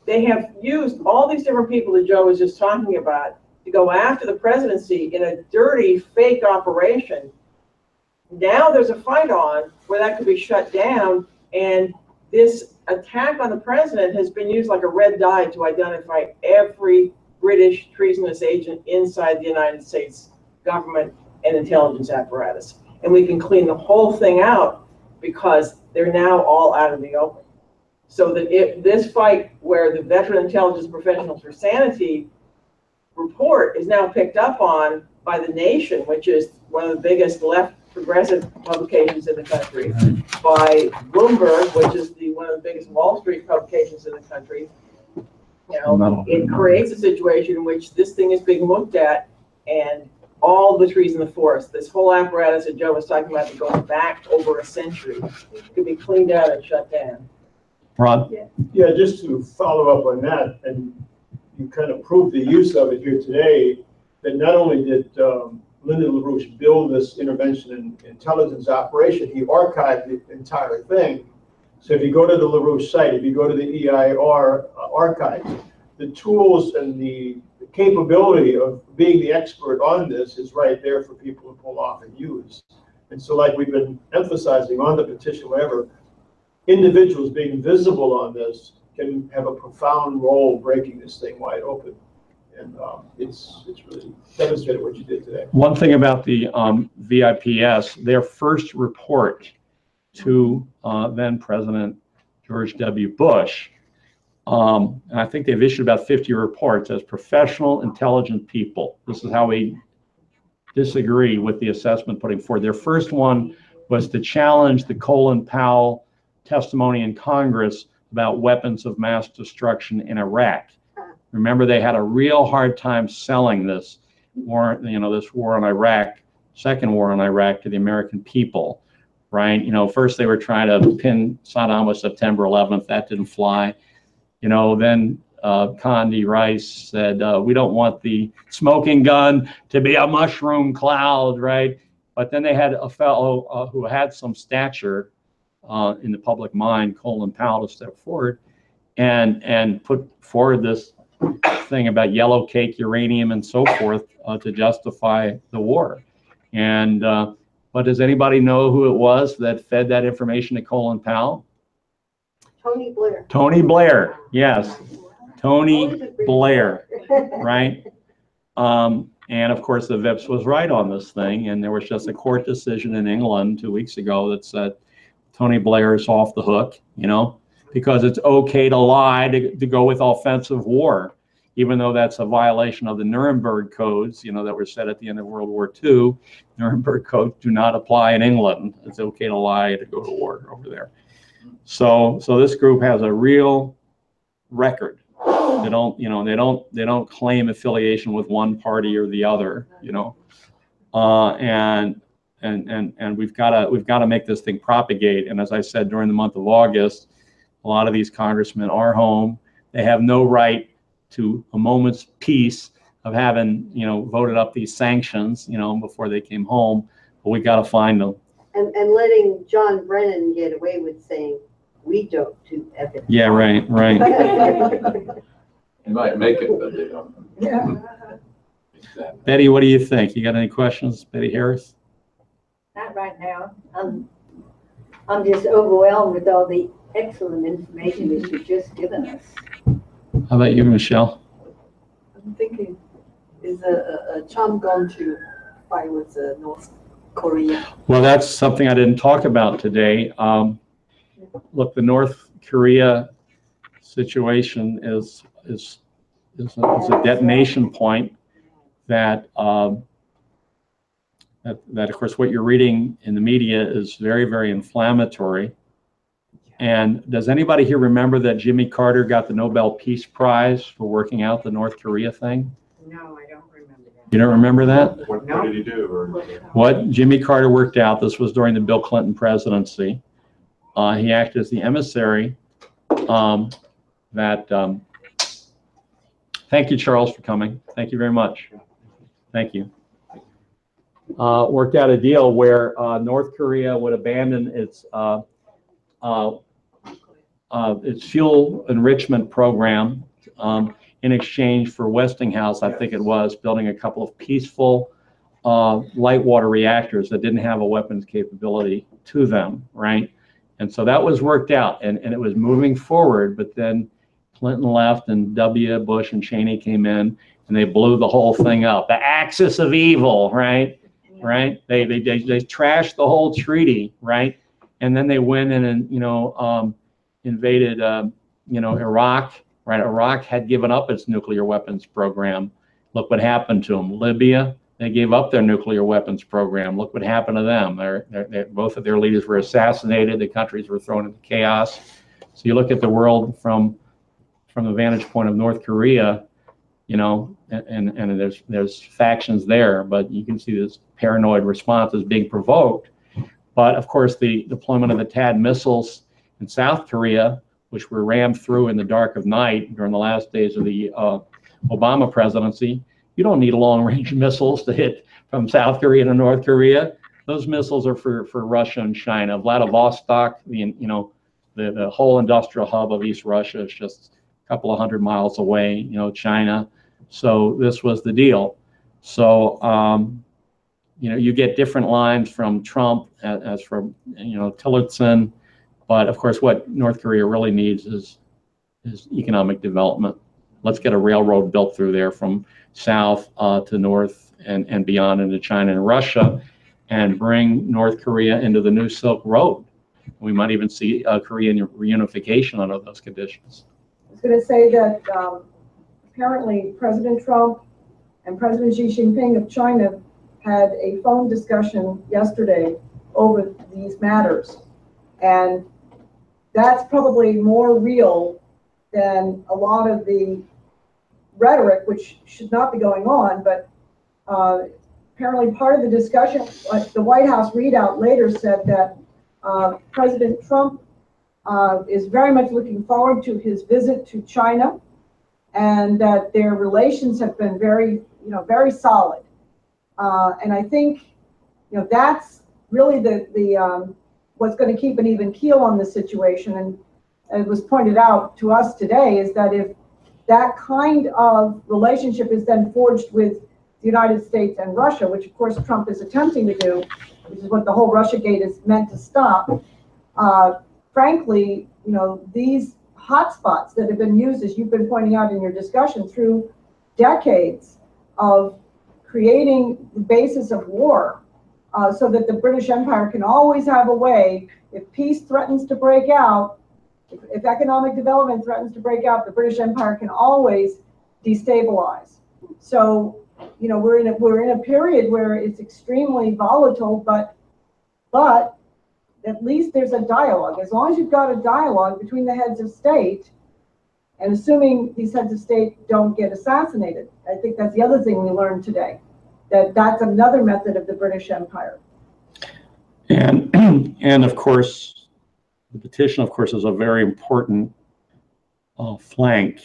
they have used all these different people that Joe was just talking about to go after the presidency in a dirty, fake operation. Now there's a fight on where that could be shut down, and this attack on the president has been used like a red dye to identify every British treasonous agent inside the United States government and intelligence apparatus. And we can clean the whole thing out because they're now all out in the open. So that if this fight where the Veteran Intelligence Professionals for Sanity report is now picked up on by The Nation, which is one of the biggest left progressive publications in the country, by Bloomberg, which is one of the biggest Wall Street publications in the country, it creates a situation in which this thing is being looked at, and all the trees in the forest, this whole apparatus that Joe was talking about that goes back over a century, could be cleaned out and shut down. Ron? Yeah, just to follow up on that, and you kind of proved the use of it here today, that not only did Lyndon LaRouche build this intervention and intelligence operation, he archived the entire thing. So if you go to the LaRouche site, if you go to the EIR archives, the tools and the capability of being the expert on this is right there for people to pull off and use. And so like we've been emphasizing on the petition, whatever, individuals being visible on this can have a profound role breaking this thing wide open. And it's really demonstrated what you did today. One thing about the V.I.P.S, their first report to then President George W. Bush, and I think they've issued about 50 reports as professional, intelligent people. This is how we disagree with the assessment putting forward. Their first one was to challenge the Colin Powell testimony in Congress about weapons of mass destruction in Iraq. Remember, they had a real hard time selling this war, this war on Iraq, second war on Iraq, to the American people, right? First they were trying to pin Saddam with September 11th. That didn't fly. Then Condi Rice said, we don't want the smoking gun to be a mushroom cloud, right? But then they had a fellow who had some stature in the public mind, Colin Powell, to step forward and put forward this thing about yellow cake, uranium, and so forth to justify the war. And but does anybody know who it was that fed that information to Colin Powell? Tony Blair. Tony Blair, yes. Tony Blair, right? And of course, the V.I.P.S was right on this thing, and there was just a court decision in England 2 weeks ago that said Tony Blair is off the hook, because it's okay to lie to go with offensive war, even though that's a violation of the Nuremberg codes, that were set at the end of World War II. Nuremberg codes do not apply in England. It's okay to lie to go to war over there. So this group has a real record. They don't claim affiliation with one party or the other, and we've got to make this thing propagate. And as I said, during the month of August, a lot of these congressmen are home. They have no right to a moment's peace of having, voted up these sanctions, before they came home. But we got to find them. And letting John Brennan get away with saying, we don't do evidence. Yeah, right. They might make it, but they don't. Yeah. Exactly. Betty, what do you think? You got any questions, Betty Harris? Not right now. I'm just overwhelmed with all the excellent information that you've just given us. How about you, Michelle? I'm thinking, is Trump going to fight with North Korea? Well, that's something I didn't talk about today. Look, the North Korea situation is a detonation point that that of course what you're reading in the media is very, very inflammatory. And does anybody here remember that Jimmy Carter got the Nobel Peace Prize for working out the North Korea thing? No, I don't remember that. You don't remember that? What did he do? What Jimmy Carter worked out, this was during the Bill Clinton presidency. He acted as the emissary thank you, Charles, for coming. Thank you very much. Thank you. Worked out a deal where North Korea would abandon its fuel enrichment program in exchange for Westinghouse, I think it was, building a couple of peaceful light water reactors that didn't have a weapons capability to them, right? And so that was worked out, and it was moving forward. But then Clinton left, and Bush and Cheney came in, and they blew the whole thing up. The axis of evil, right? Right? They trashed the whole treaty, right? And then they went in and invaded Iraq, right? Iraq had given up its nuclear weapons program. Look what happened to them. Libya, they gave up their nuclear weapons program. Look what happened to them. Both of their leaders were assassinated. The countries were thrown into chaos. So you look at the world from the vantage point of North Korea, and there's factions there, but you can see this paranoid response is being provoked. But of course, the deployment of the THAAD missiles in South Korea, which were rammed through in the dark of night during the last days of the Obama presidency, you don't need long-range missiles to hit from South Korea to North Korea. Those missiles are for Russia and China. Vladivostok, the whole industrial hub of East Russia is just a couple of 100 miles away, China. So this was the deal. So, you get different lines from Trump as from, Tillerson. But of course, what North Korea really needs is economic development. Let's get a railroad built through there from south to north and beyond into China and Russia, and bring North Korea into the new Silk Road. We might even see Korean reunification under those conditions. I was going to say that apparently President Trump and President Xi Jinping of China had a phone discussion yesterday over these matters. And that's probably more real than a lot of the rhetoric, which should not be going on. But apparently part of the discussion, like the White House readout later said that President Trump is very much looking forward to his visit to China, and that their relations have been very, very solid. And I think, that's really the what's going to keep an even keel on this situation. And it was pointed out to us today is that if that kind of relationship is then forged with the United States and Russia, which of course Trump is attempting to do, which is what the whole Russiagate is meant to stop, frankly, these hotspots that have been used, as you've been pointing out in your discussion, through decades of creating the basis of war, so that the British Empire can always have a way, if peace threatens to break out, if economic development threatens to break out, the British Empire can always destabilize. So, we're in a period where it's extremely volatile, but at least there's a dialogue. As long as you've got a dialogue between the heads of state, and assuming these heads of state don't get assassinated, I think that's the other thing we learned today, that's another method of the British Empire. And of course, the petition, of course, is a very important flank.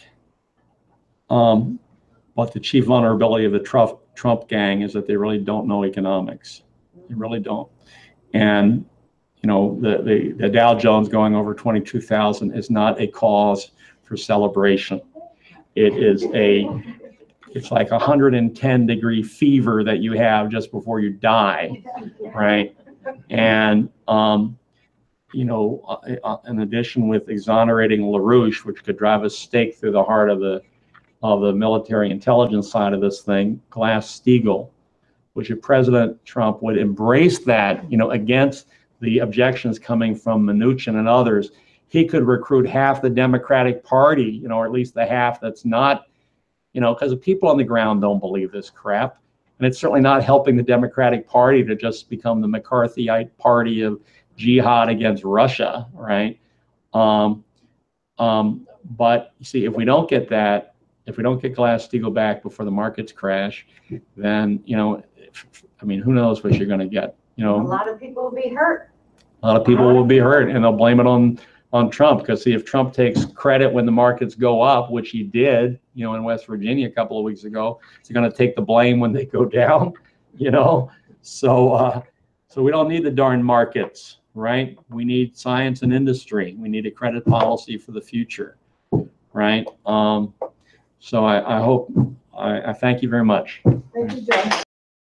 But the chief vulnerability of the Trump gang is that they really don't know economics. They really don't. And the Dow Jones going over 22,000 is not a cause for celebration. It's like 110-degree fever that you have just before you die, right? And in addition, with exonerating LaRouche, which could drive a stake through the heart of the military intelligence side of this thing, Glass-Steagall, which if President Trump would embrace that, against the objections coming from Mnuchin and others, he could recruit half the Democratic Party, or at least the half that's not, because the people on the ground don't believe this crap. And it's certainly not helping the Democratic Party to just become the McCarthyite party of jihad against Russia, right? But you see, if we don't get that, if we don't get Glass-Steagall back before the markets crash, then, who knows what you're going to get. A lot of people will be hurt. A lot of people will be hurt, and they'll blame it on Trump. Because see, if Trump takes credit when the markets go up, which he did, in West Virginia a couple of weeks ago, he's going to take the blame when they go down, So we don't need the darn markets, right? We need science and industry. We need a credit policy for the future, right? So I hope, I thank you very much. Thank you, Joe.